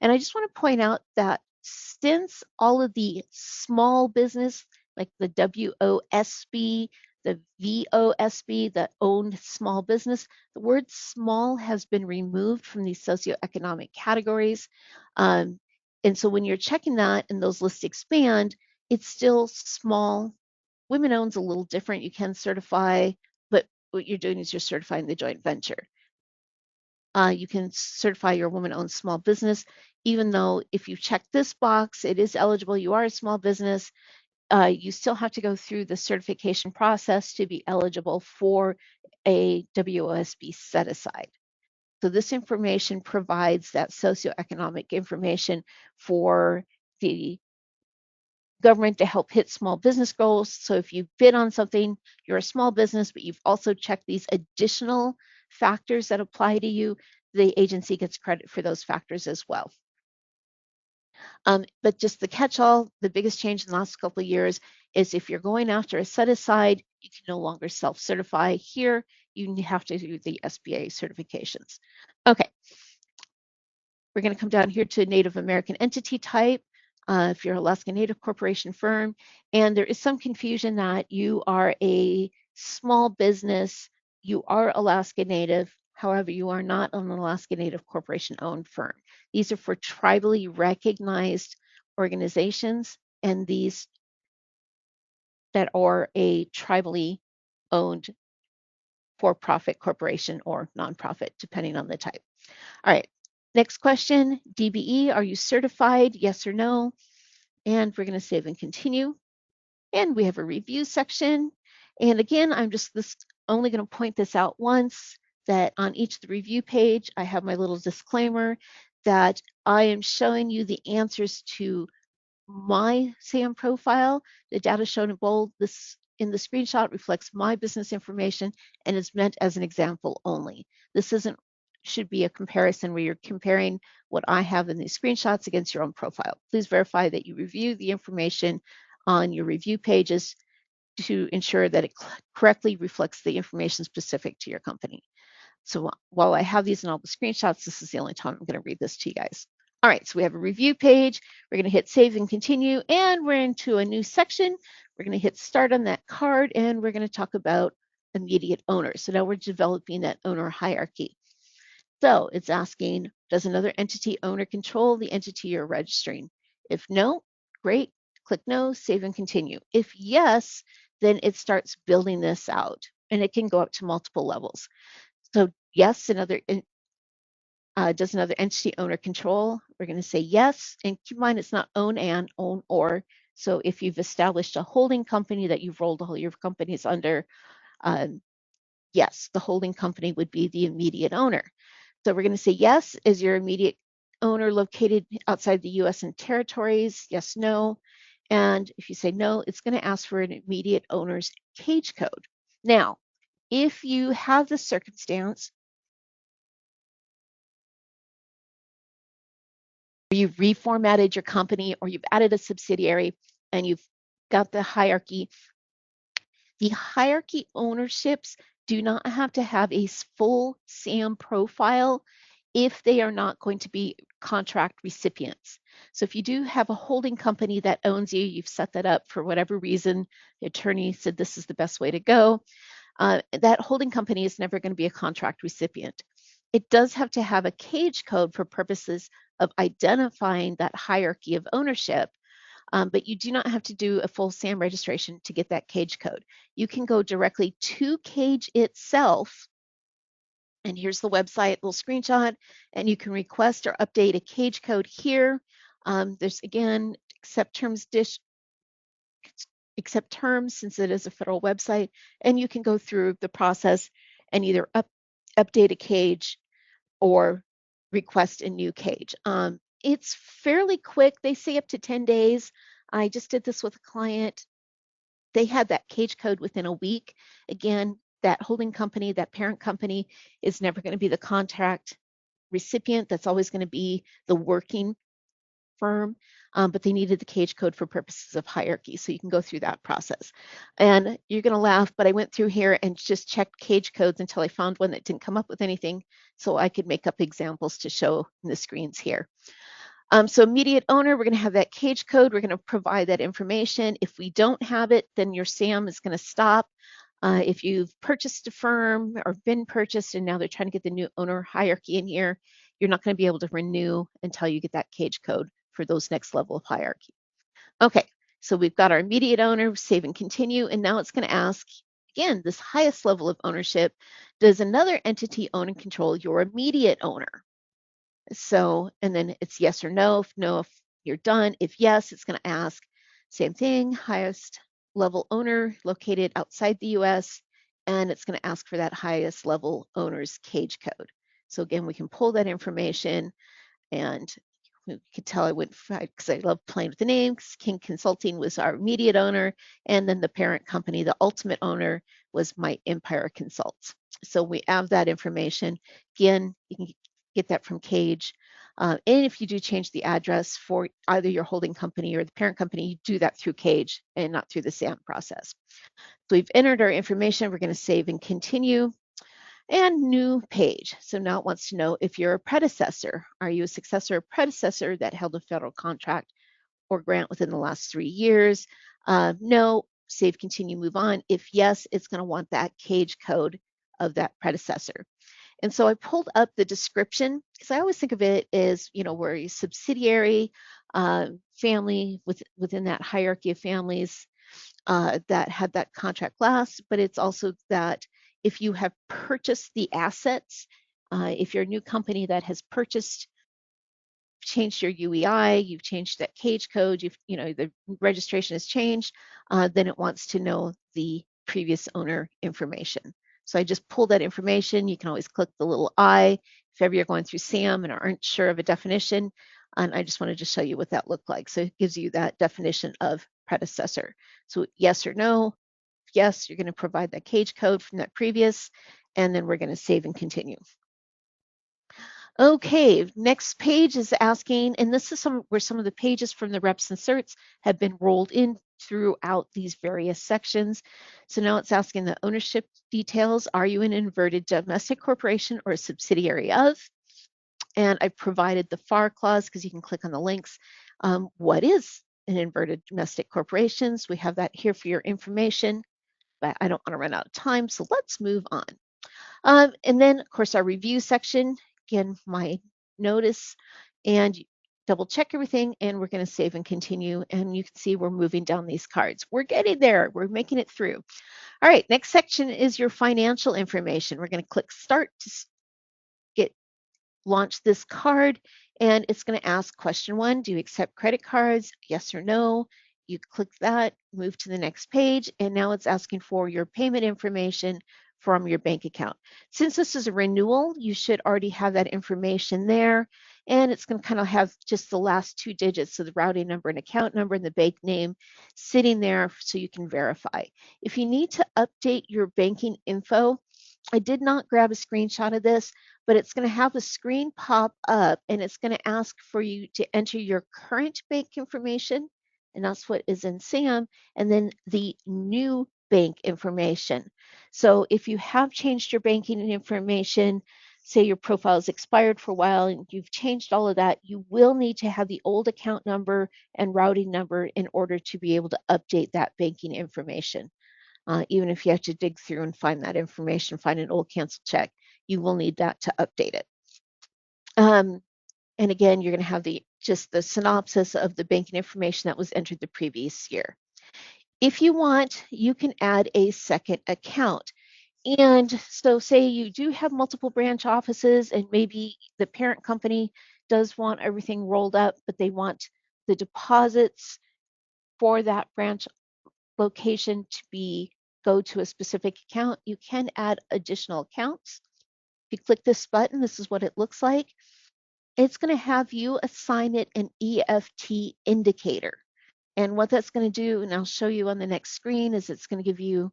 And I just want to point out that since all of the small business, like the WOSB, the VOSB, the owned small business, the word small has been removed from these socioeconomic categories. And so when you're checking that and those lists expand, it's still small. Women owned's a little different. You can certify, but what you're doing is you're certifying the joint venture. You can certify your woman-owned small business, even though if you check this box, it is eligible, you are a small business, you still have to go through the certification process to be eligible for a WOSB set-aside. So this information provides that socioeconomic information for the government to help hit small business goals. So if you bid on something, you're a small business, but you've also checked these additional factors that apply to you, the agency gets credit for those factors as well. But just the catch-all, the biggest change in the last couple of years is if you're going after a set-aside, you can no longer self-certify. Here, you have to do the SBA certifications. Okay, we're going to come down here to Native American entity type. If you're Alaska Native Corporation firm, and there is some confusion that you are a small business, you are Alaska Native, however, you are not an Alaska Native Corporation owned firm. These are for tribally recognized organizations, and these that are a tribally owned for-profit corporation or nonprofit, depending on the type. All right, next question, DBE, are you certified? Yes or no? And we're going to save and continue. And we have a review section. And again, I'm just only going to point this out once, that on each of the review page, I have my little disclaimer that I am showing you the answers to my SAM profile. The data shown in bold in the screenshot reflects my business information and is meant as an example only. This should be a comparison where you're comparing what I have in these screenshots against your own profile. Please verify that you review the information on your review pages to ensure that it correctly reflects the information specific to your company. So while I have these in all the screenshots, this is the only time I'm going to read this to you guys. All right, so we have a review page. We're going to hit save and continue, and we're into a new section. We're going to hit start on that card, and we're going to talk about immediate owners. So now we're developing that owner hierarchy. So it's asking, does another entity own or control the entity you're registering? If no, great, click no, save and continue. If yes, then it starts building this out, and it can go up to multiple levels. So yes, does another entity own or control? We're going to say yes, and keep in mind it's not own and, own or. So if you've established a holding company that you've rolled all your companies under, yes, the holding company would be the immediate owner. So we're going to say yes, is your immediate owner located outside the US and territories? Yes, no. And if you say no, it's going to ask for an immediate owner's cage code. Now, if you have the circumstance you've reformatted your company or you've added a subsidiary and you've got the hierarchy ownerships do not have to have a full SAM profile if they are not going to be contract recipients. So if you do have a holding company that owns you, you've set that up for whatever reason, the attorney said this is the best way to go, that holding company is never going to be a contract recipient. It does have to have a cage code for purposes of identifying that hierarchy of ownership, but you do not have to do a full SAM registration to get that cage code. You can go directly to Cage itself, and here's the website, little screenshot, and you can request or update a cage code here. There's, again, accept terms accept terms since it is a federal website, and you can go through the process and either update a cage or request a new cage. It's fairly quick. They say up to 10 days. I just did this with a client. They had that cage code within a week. Again, that holding company, that parent company is never going to be the contract recipient. That's always going to be the working firm, but they needed the cage code for purposes of hierarchy. So you can go through that process. And you're going to laugh, but I went through here and just checked cage codes until I found one that didn't come up with anything. So I could make up examples to show in the screens here. So immediate owner, we're going to have that cage code. We're going to provide that information. If we don't have it, then your SAM is going to stop. If you've purchased a firm or been purchased and now they're trying to get the new owner hierarchy in here, you're not going to be able to renew until you get that cage code for those next level of hierarchy. Okay, so we've got our immediate owner, save and continue, and now it's going to ask, again, this highest level of ownership, does another entity own and control your immediate owner? So, and then it's yes or no. If no, if you're done. If yes, it's going to ask, same thing, highest level owner located outside the US, and it's going to ask for that highest level owner's cage code. So again, we can pull that information, and you could tell I went because I love playing with the names. King Consulting was our immediate owner, and then the parent company, the ultimate owner, was My Empire Consults. So we have that information. Again, you can get that from Cage. And if you do change the address for either your holding company or the parent company, you do that through Cage and not through the SAM process. So we've entered our information. We're going to save and continue. And new page. So now it wants to know if you're a predecessor. Are you a successor or predecessor that held a federal contract or grant within the last 3 years? No, save, continue, move on. If yes, it's going to want that cage code of that predecessor. And so I pulled up the description because I always think of it as, we're a subsidiary family within that hierarchy of families that had that contract last, but it's also that if you have purchased the assets, if you're a new company that has purchased, changed your UEI, you've changed that cage code, the registration has changed, then it wants to know the previous owner information. So I just pulled that information. You can always click the little I if ever you're going through SAM and aren't sure of a definition. And I just wanted to show you what that looked like. So it gives you that definition of predecessor. So yes or no, yes, you're going to provide that cage code from that previous, and then we're going to save and continue. Okay, next page is asking, and this is where some of the pages from the reps and certs have been rolled in throughout these various sections. So now it's asking the ownership details. Are you an inverted domestic corporation or a subsidiary of? And I've provided the FAR clause because you can click on the links. What is an inverted domestic corporations? We have that here for your information, but I don't want to run out of time, so let's move on. And then, of course, our review section, again, my notice, and double check everything, and we're going to save and continue. And you can see we're moving down these cards. We're getting there. We're making it through. All right, next section is your financial information. We're going to click Start to launch this card, and it's going to ask question 1, do you accept credit cards? Yes or no. You click that, move to the next page, and now it's asking for your payment information from your bank account. Since this is a renewal, you should already have that information there, and it's going to kind of have just the last 2 digits, so the routing number and account number and the bank name sitting there so you can verify. If you need to update your banking info, I did not grab a screenshot of this, but it's going to have a screen pop up and it's going to ask for you to enter your current bank information, and that's what is in SAM, and then the new bank information. So if you have changed your banking information, say your profile is expired for a while and you've changed all of that, you will need to have the old account number and routing number in order to be able to update that banking information. Even if you have to dig through and find that information, find an old cancel check, you will need that to update it. And again, you're going to have just the synopsis of the banking information that was entered the previous year. If you want, you can add a second account. And so say you do have multiple branch offices and maybe the parent company does want everything rolled up, but they want the deposits for that branch location to go to a specific account, you can add additional accounts. If you click this button, this is what it looks like. It's going to have you assign it an EFT indicator. And what that's going to do, and I'll show you on the next screen, is it's going to give you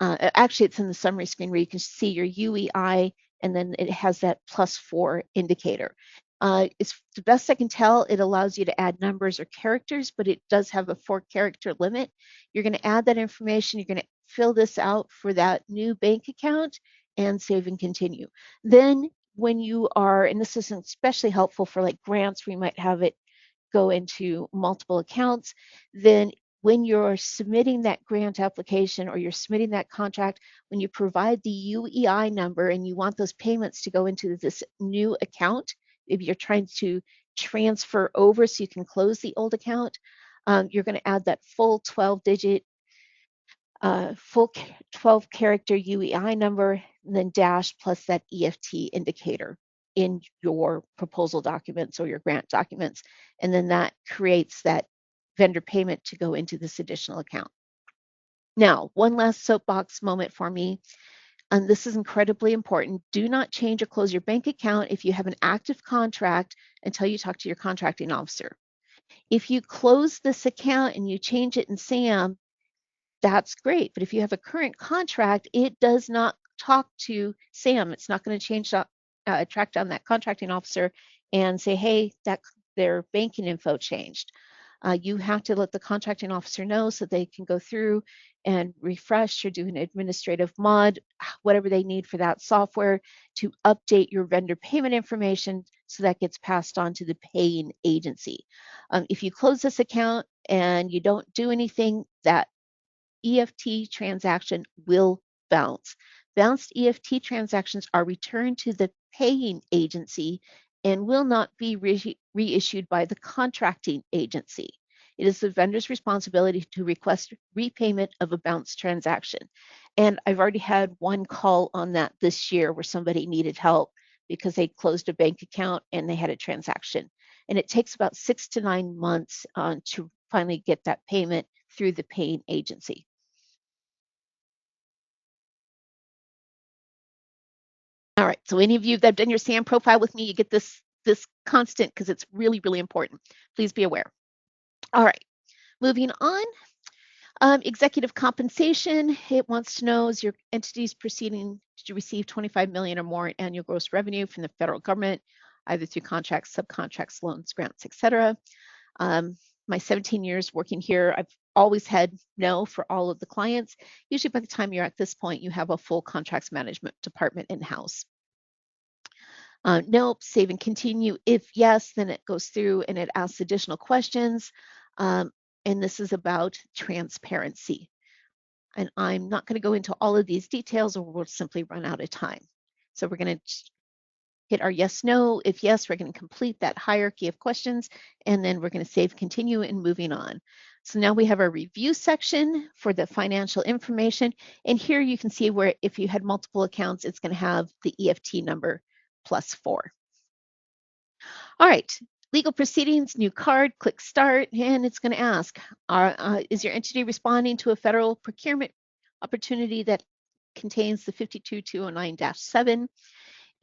actually, it's in the summary screen where you can see your UEI, and then it has that +4 indicator. It's the best I can tell, it allows you to add numbers or characters, but it does have a 4-character limit. You're going to add that information. You're going to fill this out for that new bank account and save and continue. Then when you are, and this is especially helpful for like grants where you might have it go into multiple accounts, then when you're submitting that grant application or you're submitting that contract, when you provide the UEI number and you want those payments to go into this new account, if you're trying to transfer over so you can close the old account, you're going to add that full 12-digit, full 12-character UEI number, and then dash plus that EFT indicator in your proposal documents or your grant documents. And then that creates that vendor payment to go into this additional account. Now, one last soapbox moment for me, and this is incredibly important. Do not change or close your bank account if you have an active contract until you talk to your contracting officer. If you close this account and you change it in SAM, that's great. But if you have a current contract, it does not talk to SAM. It's not going to track down that contracting officer and say, hey, their banking info changed. You have to let the contracting officer know so they can go through and refresh or do an administrative mod, whatever they need for that software to update your vendor payment information so that gets passed on to the paying agency. If you close this account and you don't do anything, that EFT transaction will bounce. Bounced EFT transactions are returned to the paying agency and will not be reissued by the contracting agency. It is the vendor's responsibility to request repayment of a bounced transaction. And I've already had one call on that this year where somebody needed help because they closed a bank account and they had a transaction. And it takes about 6 to 9 months to finally get that payment through the paying agency. All right, so any of you that have done your SAM profile with me, you get this constant because it's really, really important. Please be aware. All right, moving on. Executive compensation, it wants to know, is your entity's proceeding to receive 25 million or more in annual gross revenue from the federal government, either through contracts, subcontracts, loans, grants, etc. My 17 years working here, I've always had no for all of the clients. Usually by the time you're at this point, you have a full contracts management department in-house. Nope, save and continue. If yes, then it goes through and it asks additional questions. And this is about transparency. And I'm not going to go into all of these details or we'll simply run out of time. So we're going to hit our yes, no. If yes, we're going to complete that hierarchy of questions, and then we're going to save, continue, and moving on. So now we have our review section for the financial information. And here you can see where if you had multiple accounts, it's going to have the EFT number +4. All right, legal proceedings, new card, click start, and it's going to ask, is your entity responding to a federal procurement opportunity that contains the 52209-7?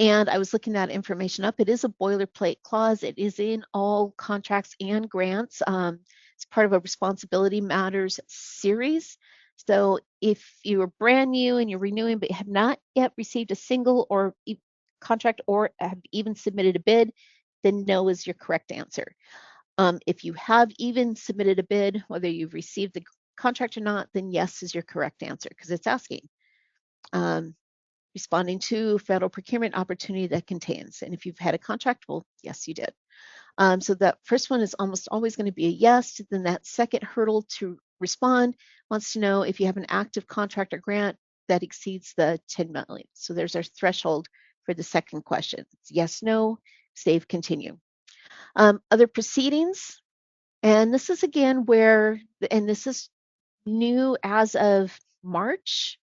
And I was looking that information up. It is a boilerplate clause. It is in all contracts and grants. It's part of a responsibility matters series. So if you are brand new and you're renewing but have not yet received a single or contract or have even submitted a bid, then no is your correct answer. If you have even submitted a bid, whether you've received the contract or not, then yes is your correct answer because it's asking. Responding to federal procurement opportunity that contains. And if you've had a contract, well, yes, you did. So that first one is almost always going to be a yes. Then that second hurdle to respond wants to know if you have an active contract or grant that exceeds the 10 million. So there's our threshold for the second question. It's yes, no, save, continue. Other proceedings, and this is again where, and this is new as of March,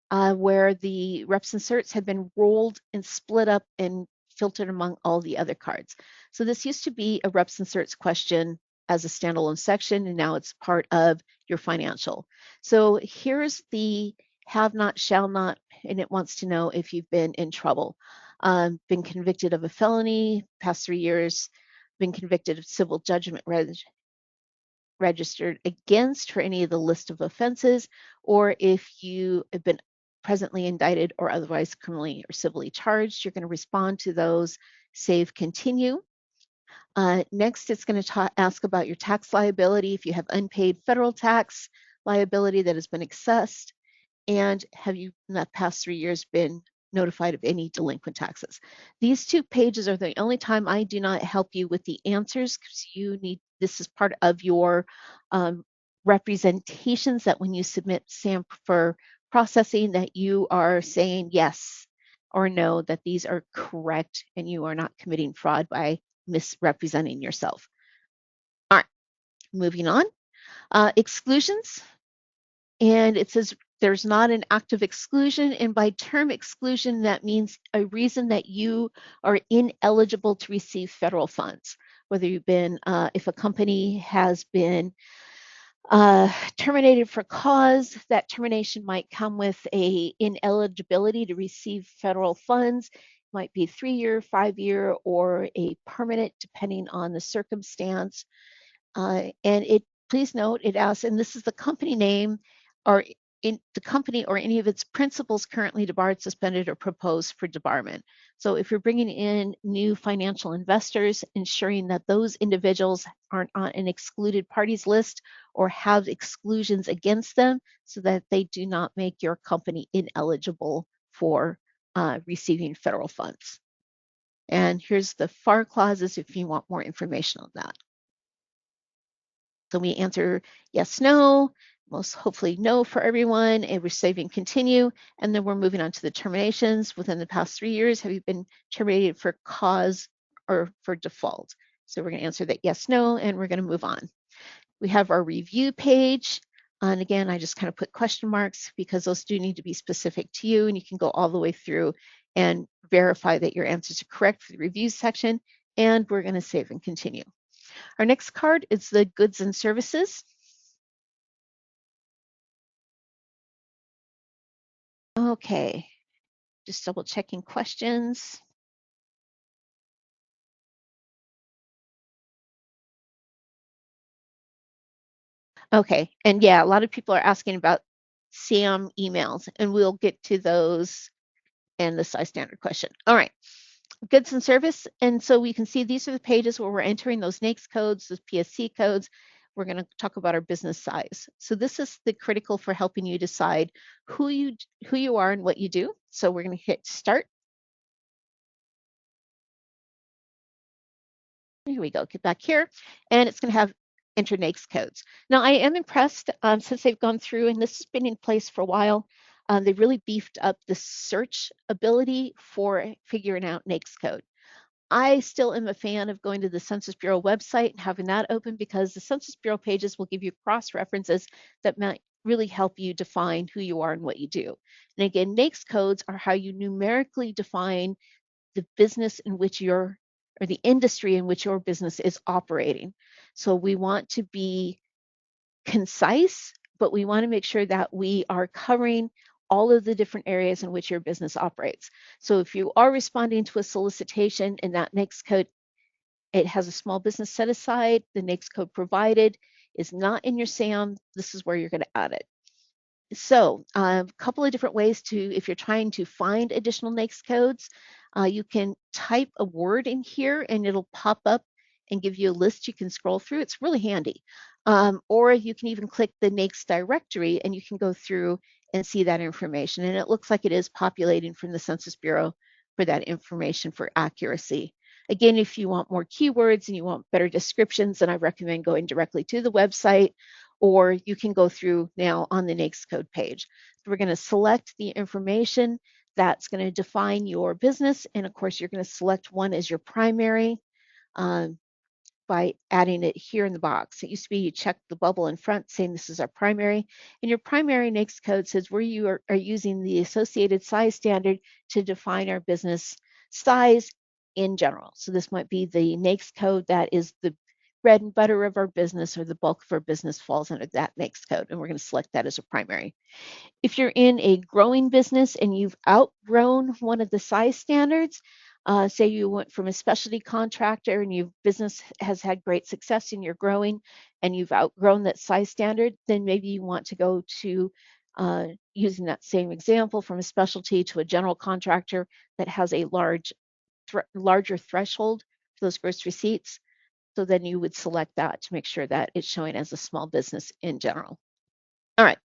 where the reps and certs had been rolled and split up and filtered among all the other cards. So this used to be a reps and certs question as a standalone section, and now it's part of your financial. So here's the have not, shall not, and it wants to know if you've been in trouble. Been convicted of a felony, past 3 years, been convicted of civil judgment registered against for any of the list of offenses, or if you have been presently indicted or otherwise criminally or civilly charged, you're going to respond to those, save, continue. Next, it's going to ask about your tax liability, if you have unpaid federal tax liability that has been assessed, and have you in the past 3 years been notified of any delinquent taxes? These 2 pages are the only time I do not help you with the answers, because this is part of your representations, that when you submit SAM for processing, that you are saying yes or no, that these are correct and you are not committing fraud by misrepresenting yourself. All right, moving on. Exclusions. And it says there's not an active exclusion. And by term exclusion, that means a reason that you are ineligible to receive federal funds. Whether you've been, if a company has been terminated for cause, that termination might come with a ineligibility to receive federal funds. It might be 3-year, 5-year, or a permanent, depending on the circumstance. And please note, it asks, and this is the company name, or in the company or any of its principals currently debarred, suspended, or proposed for debarment. So if you're bringing in new financial investors, ensuring that those individuals aren't on an excluded parties list or have exclusions against them, so that they do not make your company ineligible for receiving federal funds. And here's the FAR clauses if you want more information on that. So we answer yes, no, most hopefully no for everyone, and we're saving continue. And then we're moving on to the terminations. Within the past 3 years, have you been terminated for cause or for default? So we're going to answer that yes, no, and we're going to move on. We have our review page. And again, I just kind of put question marks because those do need to be specific to you, and you can go all the way through and verify that your answers are correct for the review section. And we're going to save and continue. Our next card is the goods and services. Okay, just double checking questions. Okay, and yeah, a lot of people are asking about SAM emails, and we'll get to those and the size standard question. All right, goods and service. And so we can see these are the pages where we're entering those NAICS codes, those PSC codes. We're going to talk about our business size. So this is the critical for helping you decide who you are and what you do. So we're going to hit start. Here we go, get back here, and it's going to have enter NAICS codes. Now, I am impressed since they've gone through, and this has been in place for a while, they've really beefed up the search ability for figuring out NAICS code. I still am a fan of going to the Census Bureau website and having that open, because the Census Bureau pages will give you cross references that might really help you define who you are and what you do. And again, NAICS codes are how you numerically define the business in which you're, or the industry in which your business is operating. So we want to be concise, but we want to make sure that we are covering all of the different areas in which your business operates. So if you are responding to a solicitation and that NAICS code, it has a small business set aside, the NAICS code provided is not in your SAM, this is where you're going to add it. So a couple of different ways to, if you're trying to find additional NAICS codes, you can type a word in here and it'll pop up and give you a list you can scroll through. It's really handy. Or you can even click the NAICS directory and you can go through and see that information. And it looks like it is populating from the Census Bureau for that information for accuracy. Again, if you want more keywords and you want better descriptions, then I recommend going directly to the website, or you can go through now on the NAICS code page. So we're going to select the information that's going to define your business. And of course, you're going to select one as your primary by adding it here in the box. It used to be you check the bubble in front saying this is our primary. And your primary NAICS code says where you are using the associated size standard to define our business size in general. So this might be the NAICS code that is the bread and butter of our business or the bulk of our business falls under that NAICS code, and we're going to select that as a primary. If you're in a growing business and you've outgrown one of the size standards, say you went from a specialty contractor and your business has had great success and you're growing and you've outgrown that size standard, then maybe you want to go to using that same example from a specialty to a general contractor that has a larger threshold for those gross receipts. So then you would select that to make sure that it's showing as a small business in general. All right.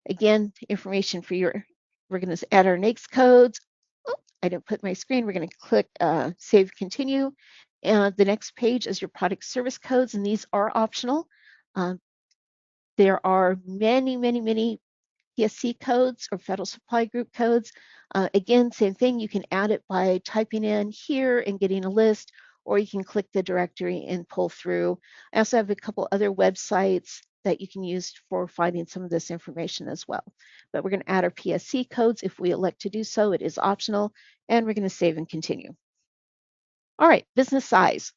Again, information for we're going to add our NAICS codes. Oh, I didn't put my screen. We're going to click Save Continue. And the next page is your product service codes, and these are optional. There are many, many, many PSC codes or Federal Supply Group codes. Again, same thing. You can add it by typing in here and getting a list, or you can click the directory and pull through. I also have a couple other websites that you can use for finding some of this information as well. But we're going to add our PSC codes if we elect to do so. It is optional, and we're going to save and continue. All right, business size.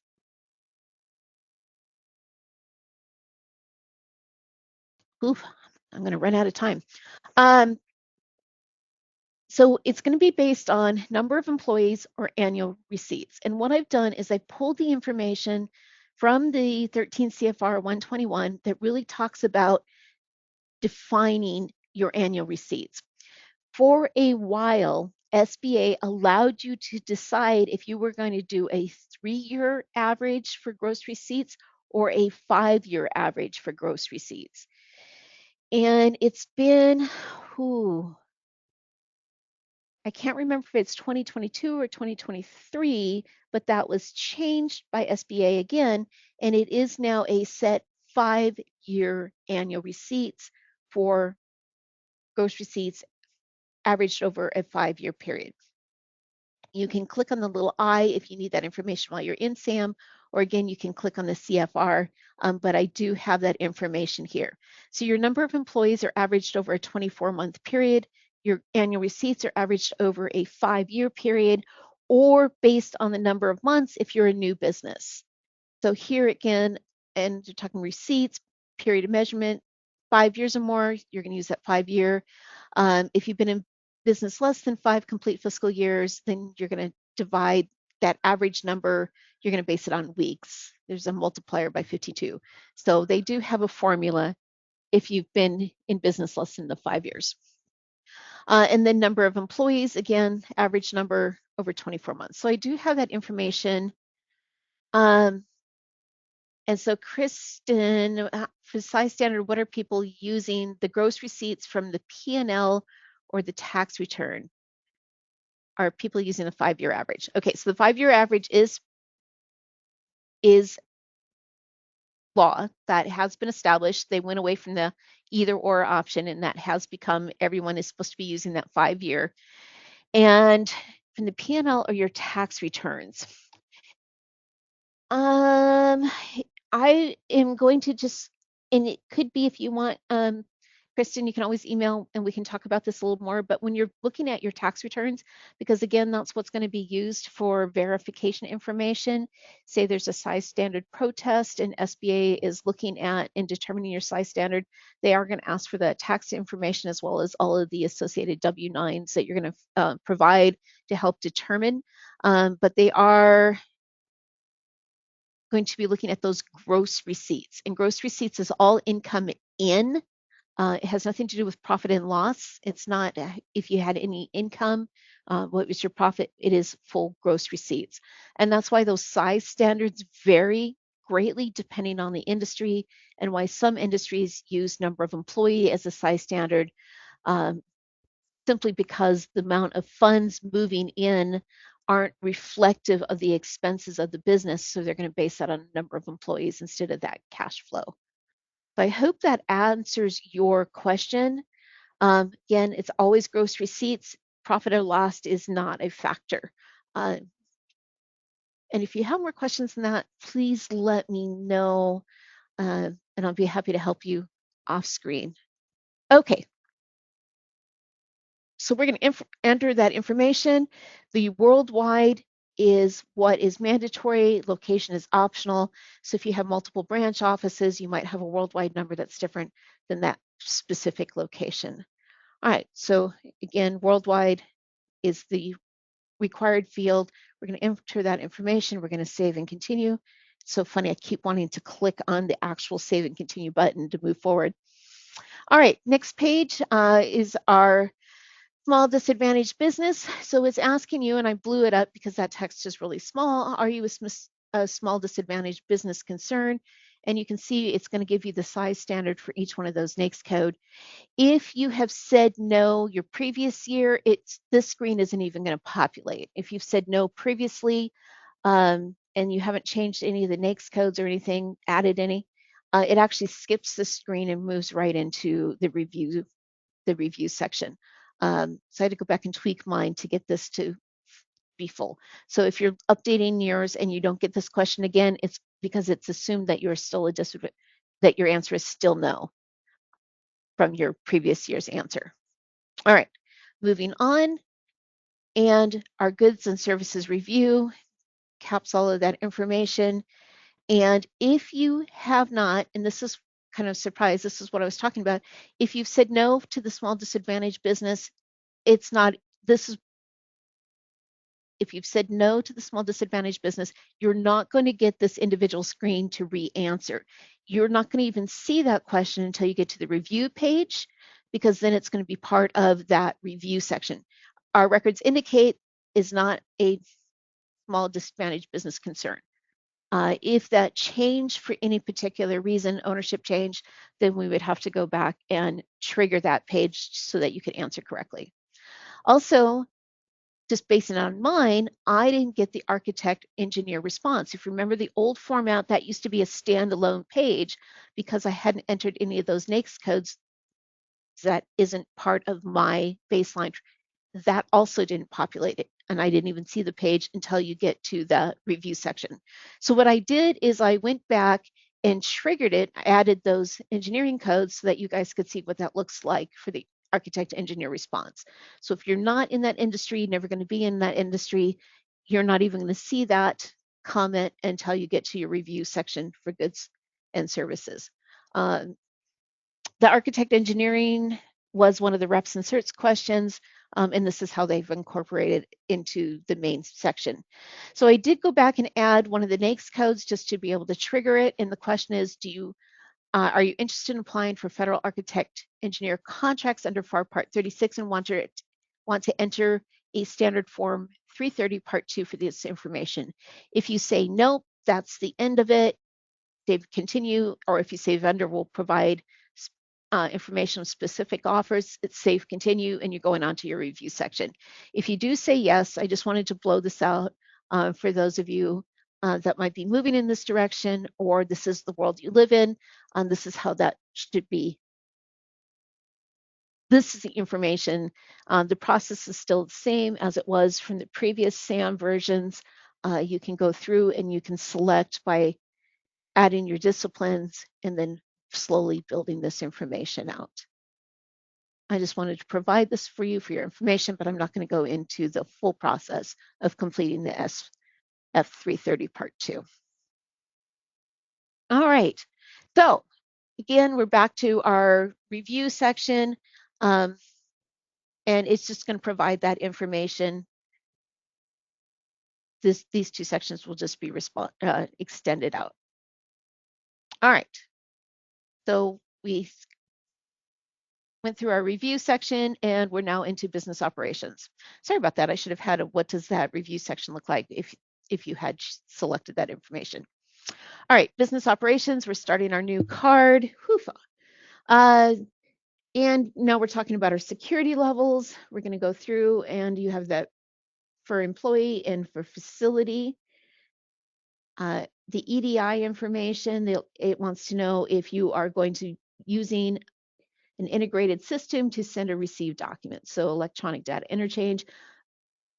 Oof, I'm going to run out of time. So it's going to be based on number of employees or annual receipts. And what I've done is I pulled the information from the 13 CFR 121 that really talks about defining your annual receipts. For a while, SBA allowed you to decide if you were going to do a 3-year average for gross receipts or a 5-year average for gross receipts. And it's been, I can't remember if it's 2022 or 2023, but that was changed by SBA again, and it is now a set 5-year annual receipts for gross receipts averaged over a 5-year period. You can click on the little I if you need that information while you're in SAM, or again, you can click on the CFR, but I do have that information here. So your number of employees are averaged over a 24-month period. Your annual receipts are averaged over a 5-year period, or based on the number of months if you're a new business. So here again, and you're talking receipts, period of measurement, 5 years or more, you're going to use that 5-year. If you've been in business less than 5 complete fiscal years, then you're going to divide that average number, you're going to base it on weeks. There's a multiplier by 52. So they do have a formula if you've been in business less than the 5 years. And then number of employees, again, average number over 24 months. So I do have that information. And so Kristen, for size standard, what are people using? The gross receipts from the P&L or the tax return? Are people using the 5-year average? Okay, so the 5-year average is law that has been established. They went away from the either or option, and that has become everyone is supposed to be using that 5-year. And from the P&L or your tax returns. I am going to just, and it could be if you want, Kristen, you can always email and we can talk about this a little more, but when you're looking at your tax returns, because again, that's what's going to be used for verification information, say there's a size standard protest and SBA is looking at and determining your size standard, they are going to ask for the tax information as well as all of the associated W-9s that you're going to provide to help determine, but they are going to be looking at those gross receipts. And gross receipts is all income in. It has nothing to do with profit and loss. It's not if you had any income, what was your profit? It is full gross receipts. And that's why those size standards vary greatly depending on the industry and why some industries use number of employee as a size standard simply because the amount of funds moving in aren't reflective of the expenses of the business. So they're going to base that on number of employees instead of that cash flow. So I hope that answers your question. Again, it's always gross receipts. Profit or loss is not a factor. And if you have more questions than that, please let me know and I'll be happy to help you off screen. Okay. So we're going to enter that information. The worldwide is what is mandatory. Location is optional. So if you have multiple branch offices, you might have a worldwide number that's different than that specific location. All right, so again, worldwide is the required field. We're going to enter that information. We're going to save and continue. It's so funny, I keep wanting to click on the actual save and continue button to move forward. All right, next page is our small disadvantaged business. So it's asking you, and I blew it up because that text is really small, are you a small disadvantaged business concern? And you can see it's going to give you the size standard for each one of those NAICS code. If you have said no your previous year, this screen isn't even going to populate. If you've said no previously and you haven't changed any of the NAICS codes or anything, added any, it actually skips the screen and moves right into the review section. So I had to go back and tweak mine to get this to be full. So if you're updating yours and you don't get this question again, it's because it's assumed that you're still that your answer is still no from your previous year's answer. All right, moving on. And our goods and services review caps all of that information. And if you have not, and this is kind of surprise, this is what I was talking about. If you've said no to the small disadvantaged business, it's not, this is, if you've said no to the small disadvantaged business, you're not going to get this individual screen to re-answer. You're not going to even see that question until you get to the review page, because then it's going to be part of that review section. Our records indicate is not a small disadvantaged business concern. If that changed for any particular reason, ownership change, then we would have to go back and trigger that page so that you could answer correctly. Also, just basing on mine, I didn't get the architect engineer response. If you remember the old format, that used to be a standalone page because I hadn't entered any of those NAICS codes. That isn't part of my baseline. That also didn't populate it. And I didn't even see the page until you get to the review section. So what I did is I went back and triggered it, added those engineering codes so that you guys could see what that looks like for the architect engineer response. So if you're not in that industry, never going to be in that industry, you're not even going to see that comment until you get to your review section for goods and services. The architect engineering was one of the reps and certs questions, and this is how they've incorporated into the main section. So I did go back and add one of the NAICS codes just to be able to trigger it, and the question is, are you interested in applying for federal architect engineer contracts under FAR Part 36 and want to enter a standard form 330 Part 2 for this information? If you say nope, that's the end of it. Save continue, or if you say vendor will provide information on specific offers, it's save continue, and you're going on to your review section. If you do say yes, I just wanted to blow this out for those of you that might be moving in this direction, or this is the world you live in, this is how that should be. This is the information. The process is still the same as it was from the previous SAM versions. You can go through and you can select by adding your disciplines and then slowly building this information out. I just wanted to provide this for you for your information, but I'm not going to go into the full process of completing the SF330 Part 2. All right, so again, we're back to our review section, and it's just going to provide that information. These two sections will just be extended out. All right, so we went through our review section and we're now into business operations. Sorry about that. I should have had a what does that review section look like if you had selected that information. All right, business operations, we're starting our new card. And now we're talking about our security levels. We're going to go through and you have that for employee and for facility. The EDI information, it wants to know if you are going to using an integrated system to send or receive documents. So electronic data interchange.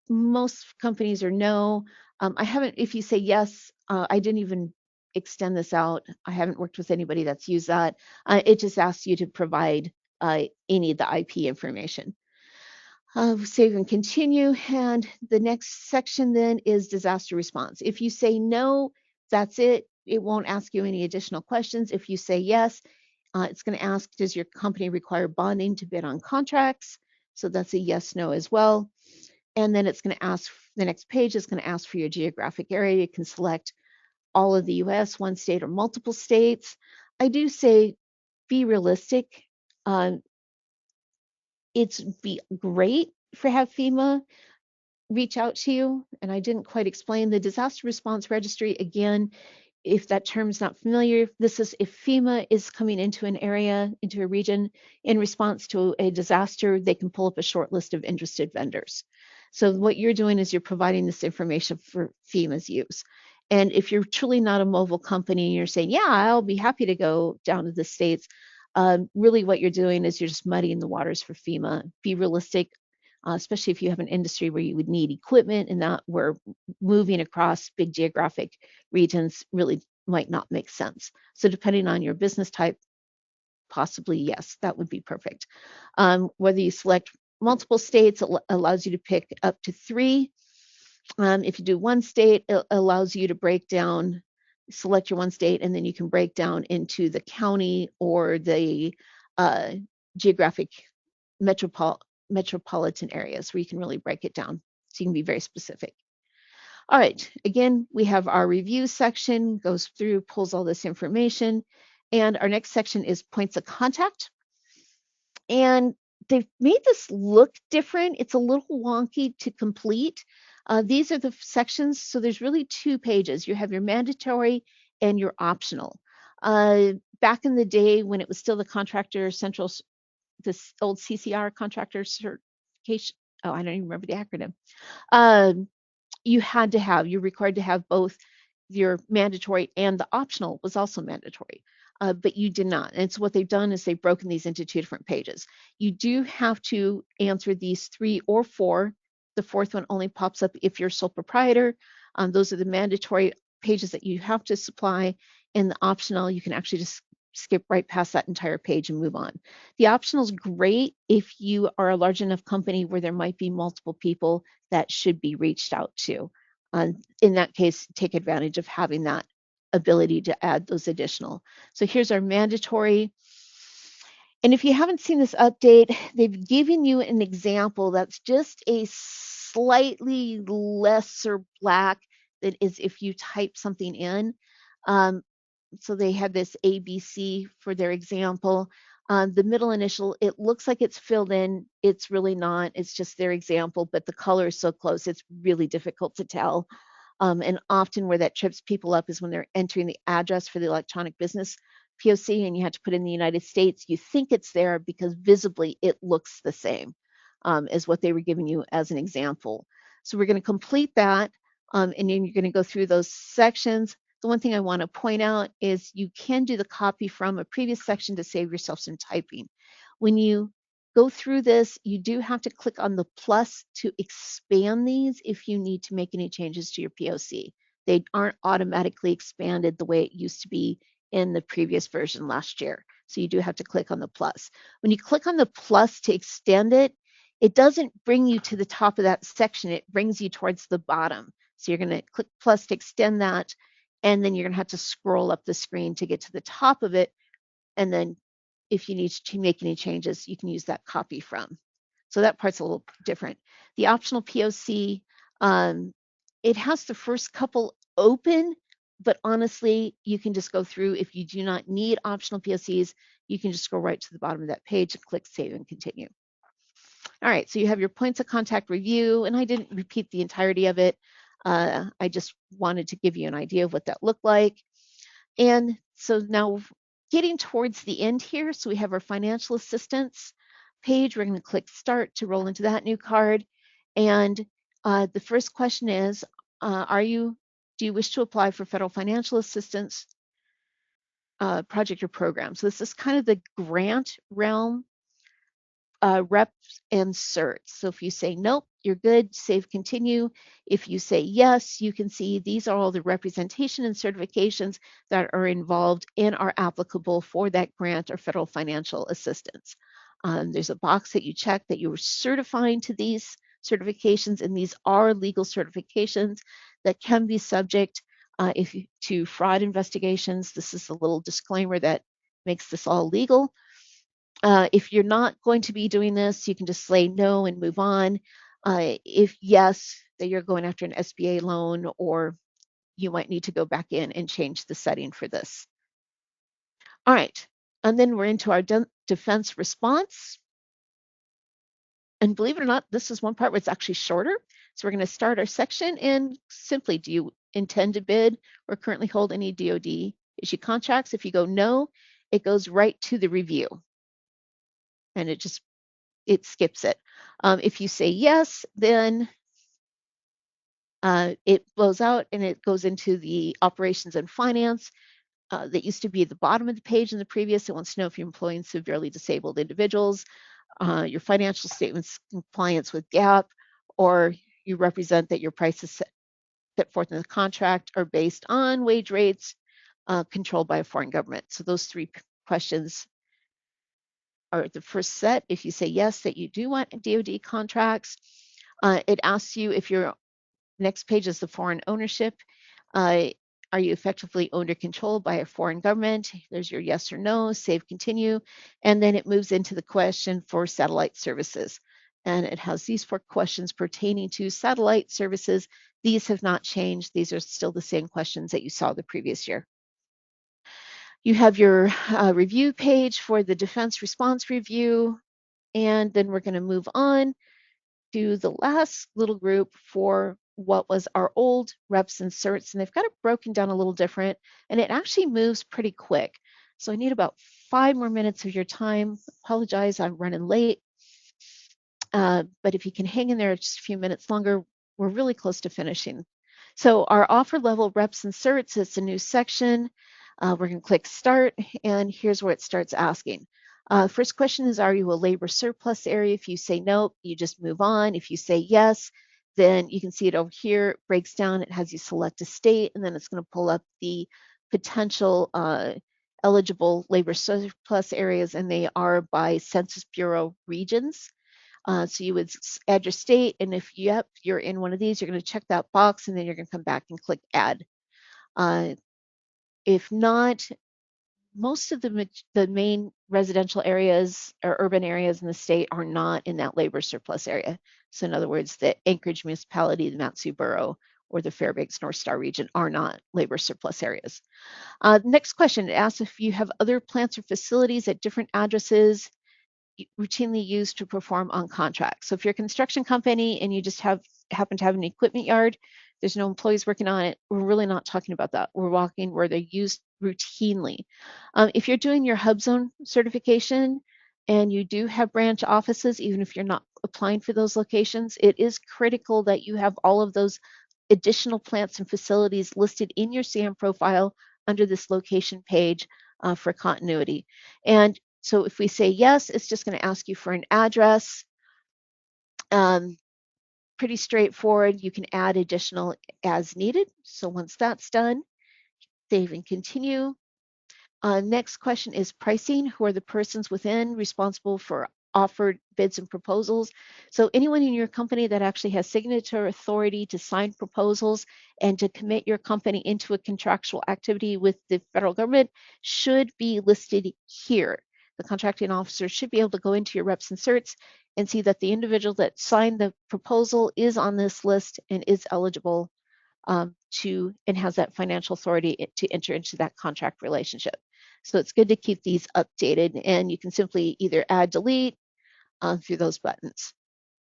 Most companies are no. I haven't, if you say yes, I didn't even extend this out. I haven't worked with anybody that's used that. It just asks you to provide any of the IP information. Save and continue. And the next section then is disaster response. If you say no, that's it. It won't ask you any additional questions. If you say yes, it's going to ask, does your company require bonding to bid on contracts? So that's a yes, no as well. And then it's going to ask, the next page is going to ask for your geographic area. You can select all of the US, one state, or multiple states. I do say be realistic. It's be great for have FEMA reach out to you. And I didn't quite explain the disaster response registry. Again, if that term's not familiar, this is if FEMA is coming into an area, into a region in response to a disaster, they can pull up a short list of interested vendors. So what you're doing is you're providing this information for FEMA's use. And if you're truly not a mobile company and you're saying, yeah, I'll be happy to go down to the States, really what you're doing is you're just muddying the waters for FEMA. Be realistic, especially if you have an industry where you would need equipment and that where moving across big geographic regions really might not make sense. So depending on your business type, possibly yes, that would be perfect. Whether you select multiple states, it allows you to pick up to 3. If you do one state, it allows you to break down, select your one state, and then you can break down into the county or the geographic metropolitan areas where you can really break it down. So you can be very specific. All right, again, we have our review section, goes through, pulls all this information. And our next section is points of contact. And they've made this look different. It's a little wonky to complete. These are the sections. So there's really 2 pages. You have your mandatory and your optional. Back in the day when it was still the contractor central, this old CCR contractor certification. Oh, I don't even remember the acronym. You're required to have both your mandatory and the optional was also mandatory, but you did not. And so what they've done is they've broken these into 2 different pages. You do have to answer these 3 or 4. The 4th one only pops up if you're sole proprietor. Those are the mandatory pages that you have to supply, and the optional, you can actually just skip right past that entire page and move on. The optional is great if you are a large enough company where there might be multiple people that should be reached out to. In that case, take advantage of having that ability to add those additional. So here's our mandatory. And if you haven't seen this update, they've given you an example that's just a slightly lesser black than is if you type something in. So they had this ABC for their example. The middle initial, it looks like it's filled in. It's really not. It's just their example, but the color is so close, it's really difficult to tell. And often where that trips people up is when they're entering the address for the electronic business POC and you have to put in the United States. You think it's there because visibly it looks the same as what they were giving you as an example. So we're going to complete that, and then you're going to go through those sections. The one thing I want to point out is you can do the copy from a previous section to save yourself some typing. When you go through this, you do have to click on the plus to expand these if you need to make any changes to your POC. They aren't automatically expanded the way it used to be in the previous version last year. So you do have to click on the plus. When you click on the plus to extend it, it doesn't bring you to the top of that section. It brings you towards the bottom. So you're going to click plus to extend that, and then you're going to have to scroll up the screen to get to the top of it. And then if you need to make any changes, you can use that copy from. So that part's a little different. The optional POC, it has the first couple open, but honestly, you can just go through. If you do not need optional POCs, you can just go right to the bottom of that page and click Save and Continue. All right, so you have your points of contact review, and I didn't repeat the entirety of it. I just wanted to give you an idea of what that looked like. And so now getting towards the end here, so we have our financial assistance page. We're going to click Start to roll into that new card. And the first question is, do you wish to apply for federal financial assistance project or program? So this is kind of the grant realm. Reps and certs. So if you say nope, you're good, save continue. If you say yes, you can see these are all the representation and certifications that are involved and are applicable for that grant or federal financial assistance. There's a box that you check that you were certifying to these certifications, and these are legal certifications that can be subject to fraud investigations. This is a little disclaimer that makes this all legal. If you're not going to be doing this, you can just say no and move on. If yes, that you're going after an SBA loan, or you might need to go back in and change the setting for this. All right, and then we're into our defense response. And believe it or not, this is one part where it's actually shorter. So we're going to start our section and simply, do you intend to bid or currently hold any DoD issue contracts? If you go no, it goes right to the review, and it skips it. If you say yes, then it blows out and it goes into the operations and finance. That used to be at the bottom of the page in the previous. It wants to know if you're employing severely disabled individuals, your financial statements compliance with GAAP, or you represent that your prices set forth in the contract are based on wage rates controlled by a foreign government. So those three questions are the first set. If you say yes, that you do want DoD contracts, it asks you if your next page is the foreign ownership. Uh, are you effectively owned or controlled by a foreign government? There's your yes or no, save, continue. And then it moves into the question for satellite services. And it has these 4 questions pertaining to satellite services. These have not changed. These are still the same questions that you saw the previous year. You have your review page for the defense response review. And then we're going to move on to the last little group for what was our old reps and certs, and they've got it broken down a little different, and it actually moves pretty quick. So I need about 5 more minutes of your time. Apologize, I'm running late. But if you can hang in there just a few minutes longer, we're really close to finishing. So our offer level reps and certs, it's a new section. We're going to click start, and here's where it starts asking. First question is, are you a labor surplus area? If you say no, you just move on. If you say yes, then you can see it over here. It breaks down. It has you select a state, and then it's going to pull up the potential eligible labor surplus areas, and they are by Census Bureau regions. So you would add your state, and if you're in one of these, you're going to check that box, and then you're going to come back and click add. If not, most of the main residential areas or urban areas in the state are not in that labor surplus area. So in other words, the Anchorage municipality, the Mat-Su borough, or the Fairbanks North Star region are not labor surplus areas. Next question, it asks if you have other plants or facilities at different addresses routinely used to perform on contract. So if you're a construction company and you just happen to have an equipment yard, there's no employees working on it, we're really not talking about that. We're walking where they're used routinely. If you're doing your hub zone certification and you do have branch offices, even if you're not applying for those locations, it is critical that you have all of those additional plants and facilities listed in your SAM profile under this location page for continuity. And so if we say yes, it's just going to ask you for an address. Pretty straightforward. You can add additional as needed. So once that's done, save and continue. Next question is pricing. Who are the persons within responsible for offered bids and proposals? So anyone in your company that actually has signature authority to sign proposals and to commit your company into a contractual activity with the federal government should be listed here. The contracting officer should be able to go into your reps and certs and see that the individual that signed the proposal is on this list and is eligible and has that financial authority to enter into that contract relationship. So it's good to keep these updated, and you can simply either add, delete through those buttons.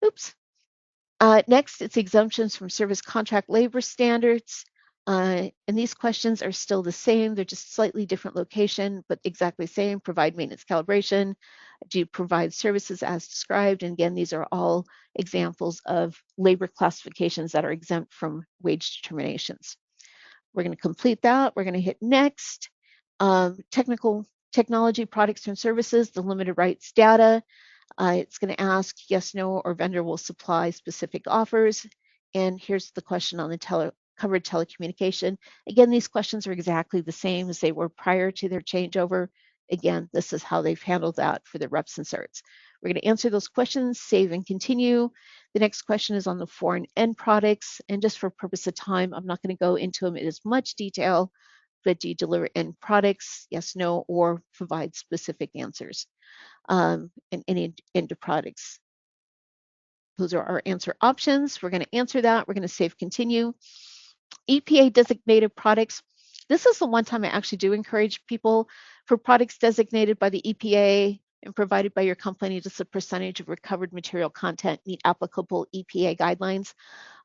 Oops. Next, it's exemptions from service contract labor standards. And these questions are still the same. They're just slightly different location, but exactly same. Provide maintenance calibration. Do you provide services as described? And again, these are all examples of labor classifications that are exempt from wage determinations. We're going to complete that. We're going to hit next. Technology products and services, the limited rights data. It's going to ask yes, no, or vendor will supply specific offers. And here's the question on the covered telecommunication. Again, these questions are exactly the same as they were prior to their changeover. again, this is how they've handled that for the reps inserts. We're going to answer those questions, save and continue. The next question is on the foreign end products. And just for purpose of time, I'm not going to go into them in as much detail, but do you deliver end products? Yes, no, or provide specific answers in any end products. Those are our answer options. We're going to answer that. We're going to save continue. EPA designated products. This is the one time I actually do encourage people for products designated by the EPA and provided by your company, just a percentage of recovered material content meet applicable EPA guidelines.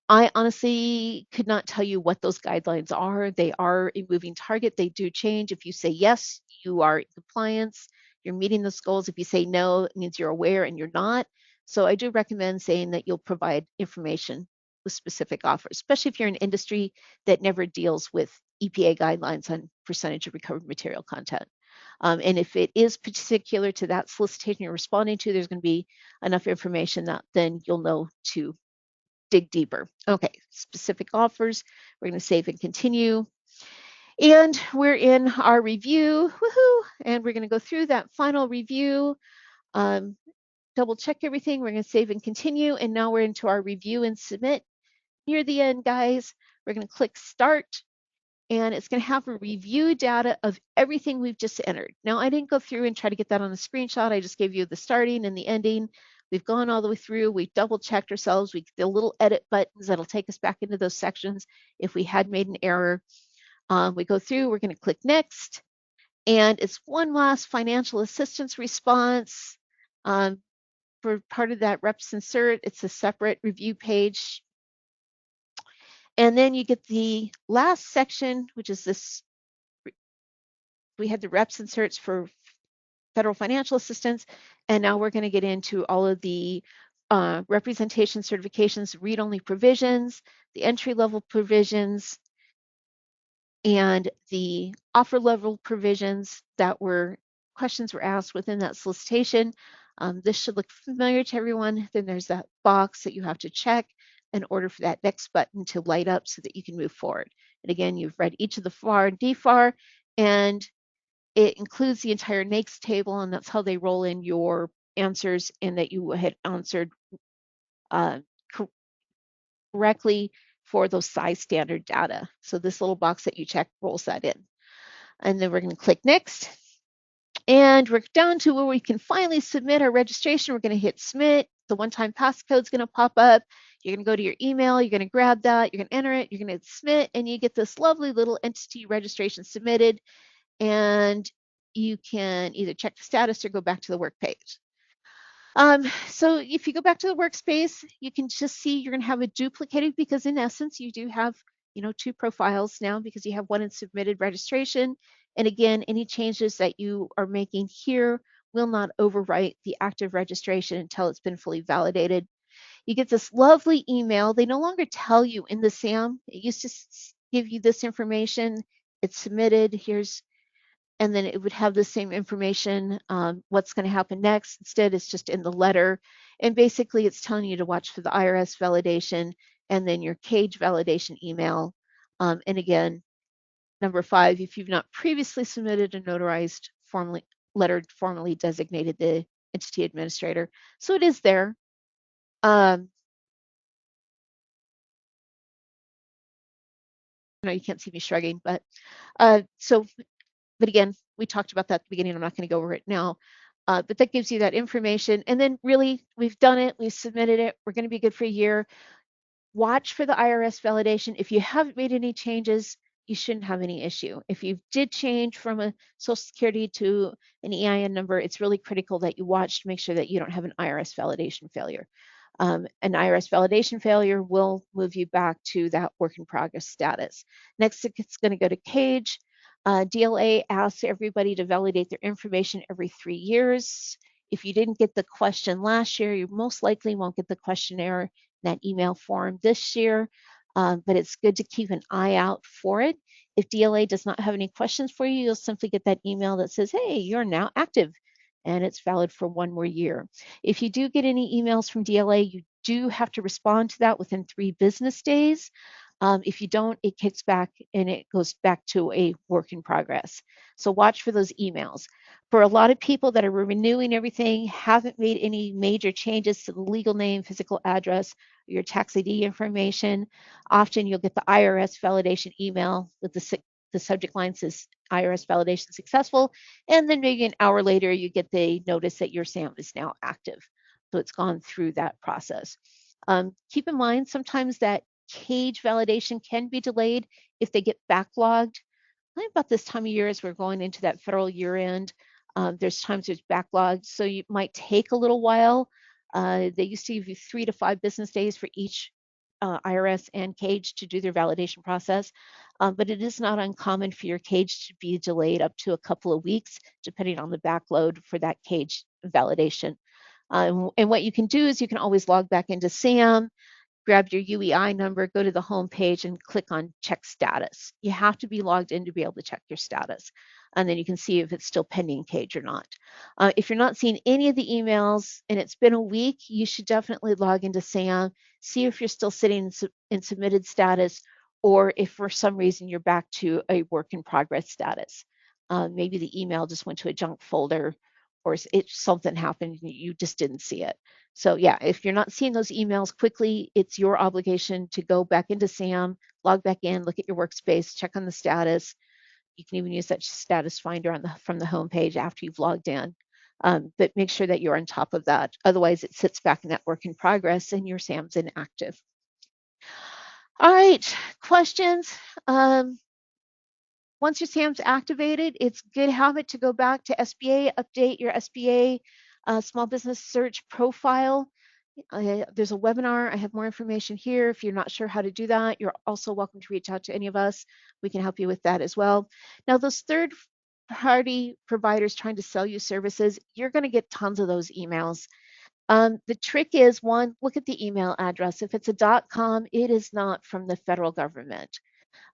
I honestly could not tell you what those guidelines are. They are a moving target. They do change. If you say yes, you are in compliance, you're meeting those goals. If you say no, it means you're aware and you're not. So I do recommend saying that you'll provide information with specific offers, especially if you're in an industry that never deals with EPA guidelines on percentage of recovered material content. And if it is particular to that solicitation you're responding to, there's going to be enough information that then you'll know to dig deeper. Okay, specific offers. We're going to save and continue. And we're in our review. Woohoo! And we're going to go through that final review. Double check everything. We're going to save and continue. And now we're into our review and submit. Near the end, guys, we're going to click start. And it's going to have a review data of everything we've just entered. Now, I didn't go through and try to get that on a screenshot. I just gave you the starting and the ending. We've gone all the way through. We've double checked ourselves. We the little edit buttons that'll take us back into those sections if we had made an error. We go through. We're going to click next. And it's one last financial assistance response. For part of that reps insert, it's a separate review page. And then you get the last section, which is this. We had the reps inserts for federal financial assistance, and now we're going to get into all of the representation certifications, read-only provisions, the entry-level provisions, and the offer level provisions that were questions were asked within that solicitation. This should look familiar to everyone. Then there's that box that you have to check in order for that next button to light up so that you can move forward. And again, you've read each of the FAR and DFAR, and it includes the entire NAICS table, and that's how they roll in your answers and that you had answered uh, correctly for those size standard data. So this little box that you check rolls that in. And then we're going to click next. And we're down to where we can finally submit our registration. We're going to hit submit. The one-time passcode is going to pop up. You're going to go to your email. You're going to grab that. You're going to enter it. You're going to submit. And you get this lovely little entity registration submitted. And you can either check the status or go back to the work page. So if you go back to the workspace, you can just see you're going to have it duplicated because in essence, you do have, two profiles now because you have one in submitted registration. And again, any changes that you are making here will not overwrite the active registration until it's been fully validated. You get this lovely email. They no longer tell you in the SAM. It used to give you this information. It's submitted. And then it would have the same information, what's going to happen next. Instead, it's just in the letter. And basically, it's telling you to watch for the IRS validation and then your CAGE validation email. And again, number 5, if you've not previously submitted a notarized letter formally designated the entity administrator. So it is there. No, you can't see me shrugging, but but again, we talked about that at the beginning. I'm not going to go over it now. But that gives you that information. And then really, we've done it. We've submitted it. We're going to be good for a year. Watch for the IRS validation. If you haven't made any changes, you shouldn't have any issue. If you did change from a Social Security to an EIN number, it's really critical that you watch to make sure that you don't have an IRS validation failure. An IRS validation failure will move you back to that work in progress status. Next, it's going to go to CAGE. DLA asks everybody to validate their information every 3 years. If you didn't get the question last year, you most likely won't get the questionnaire in that email form this year, but it's good to keep an eye out for it. If DLA does not have any questions for you, you'll simply get that email that says, hey, you're now active, and it's valid for 1 more year. If you do get any emails from DLA, you do have to respond to that within 3 business days. If you don't, it kicks back and it goes back to a work in progress. So watch for those emails. For a lot of people that are renewing everything, haven't made any major changes to the legal name, physical address, or your tax ID information, often you'll get the IRS validation email with the subject line says IRS validation successful, and then maybe an hour later you get the notice that your SAM is now active. So it's gone through that process. Keep in mind sometimes that cage validation can be delayed if they get backlogged. I think about this time of year as we're going into that federal year end. There's times there's backlogs, so you might take a little while. They used to give you 3 to 5 business days for each IRS and cage to do their validation process, but it is not uncommon for your cage to be delayed up to a couple of weeks, depending on the backload for that cage validation. And what you can do is you can always log back into SAM, grab your UEI number, go to the home page and click on check status. You have to be logged in to be able to check your status. And then you can see if it's still pending cage or not. If you're not seeing any of the emails and it's been a week, you should definitely log into SAM, see if you're still sitting in submitted status, or if for some reason you're back to a work in progress status. Maybe the email just went to a junk folder, or something happened and you just didn't see it. So yeah, if you're not seeing those emails quickly, it's your obligation to go back into SAM, log back in, look at your workspace, check on the status. You can even use that status finder from the home page after you've logged in. But make sure that you're on top of that. Otherwise, it sits back in that work in progress and your SAM's inactive. All right, questions. Once your SAM's activated, it's good habit to go back to SBA, update your SBA small business search profile. There's a webinar. I have more information here. If you're not sure how to do that, you're also welcome to reach out to any of us. We can help you with that as well. Now, those third-party providers trying to sell you services, you're going to get tons of those emails. The trick is, one, look at the email address. If it's a .com, it is not from the federal government.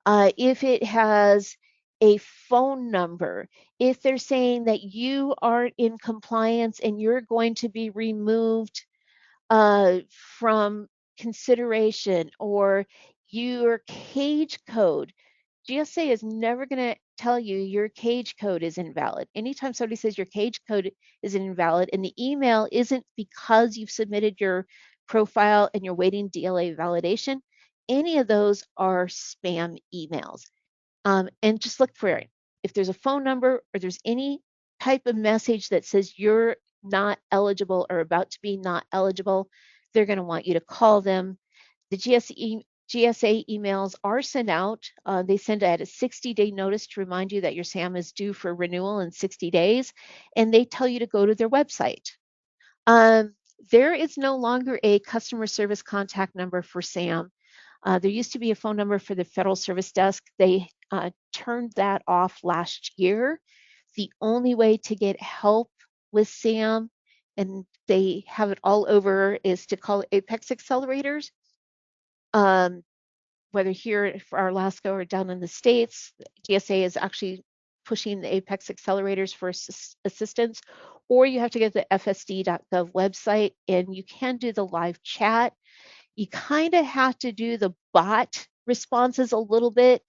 If it has a phone number, if they're saying that you aren't in compliance and you're going to be removed from consideration, or your cage code. GSA is never going to tell you your cage code is invalid. Anytime somebody says your cage code is invalid and the email isn't because you've submitted your profile and you're waiting DLA validation, any of those are spam emails. And just look for it. If there's a phone number or there's any type of message that says you're not eligible or about to be not eligible, they're going to want you to call them. The GSA emails are sent out. They send out a 60-day notice to remind you that your SAM is due for renewal in 60 days, and they tell you to go to their website. Um, there is no longer a customer service contact number for SAM. There used to be a phone number for the Federal Service Desk. They turned that off last year. The only way to get help with SAM, and they have it all over, is to call Apex Accelerators. Whether here for Alaska or down in the States, GSA is actually pushing the Apex Accelerators for assistance, or you have to go to the fsd.gov website and you can do the live chat. You kind of have to do the bot responses a little bit,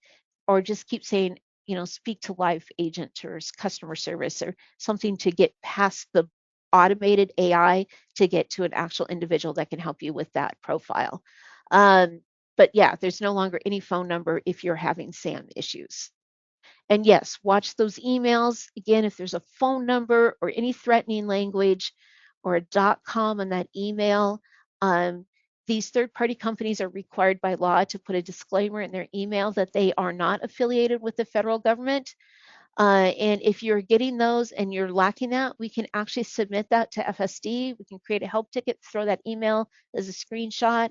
or just keep saying, speak to live agent or customer service or something to get past the automated AI to get to an actual individual that can help you with that profile. But yeah, there's no longer any phone number if you're having SAM issues. And yes, watch those emails. Again, if there's a phone number or any threatening language or a .com on that email, these third-party companies are required by law to put a disclaimer in their email that they are not affiliated with the federal government. And if you're getting those and you're lacking that, we can actually submit that to FSD. We can create a help ticket, throw that email as a screenshot,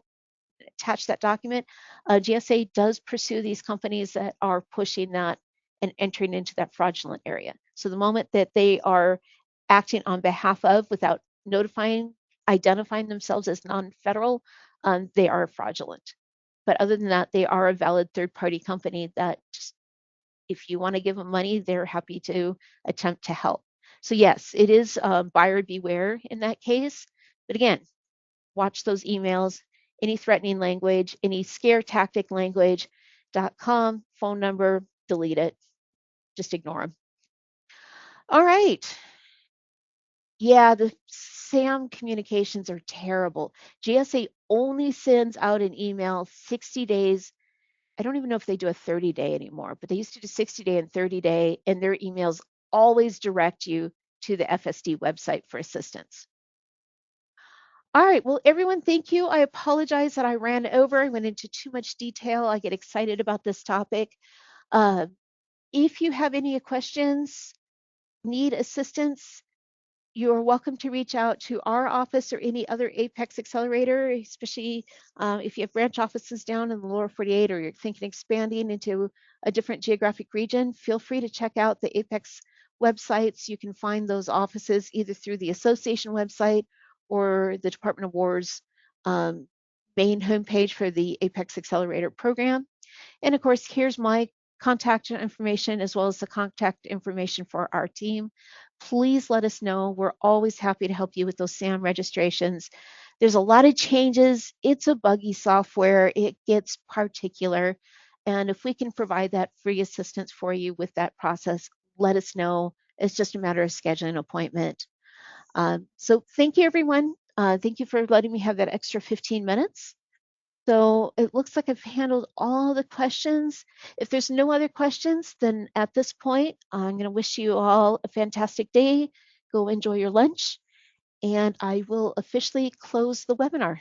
attach that document. GSA does pursue these companies that are pushing that and entering into that fraudulent area. So the moment that they are acting on behalf of without identifying themselves as non-federal, they are fraudulent. But other than that, they are a valid third-party company that just, if you want to give them money, they're happy to attempt to help. So yes, it is buyer beware in that case. But again, watch those emails, any threatening language, any scare tactic language, .com, phone number, delete it. Just ignore them. All right. Yeah, the SAM communications are terrible. GSA only sends out an email 60 days. I don't even know if they do a 30-day anymore, but they used to do 60-day and 30-day, and their emails always direct you to the FSD website for assistance. All right, well, everyone, thank you. I apologize that I ran over. I went into too much detail. I get excited about this topic. Uh, if you have any questions, need assistance, you're welcome to reach out to our office or any other Apex Accelerator, especially if you have branch offices down in the lower 48 or you're thinking expanding into a different geographic region. Feel free to check out the Apex websites. You can find those offices either through the association website or the Department of War's um, main homepage for the Apex Accelerator program. And of course, here's my contact information as well as the contact information for our team. Please let us know. We're always happy to help you with those SAM registrations. There's a lot of changes. It's a buggy software. It gets particular. And if we can provide that free assistance for you with that process, let us know. It's just a matter of scheduling an appointment. So thank you, everyone. Thank you for letting me have that extra 15 minutes. So it looks like I've handled all the questions. If there's no other questions, then at this point, I'm going to wish you all a fantastic day. Go enjoy your lunch, and I will officially close the webinar.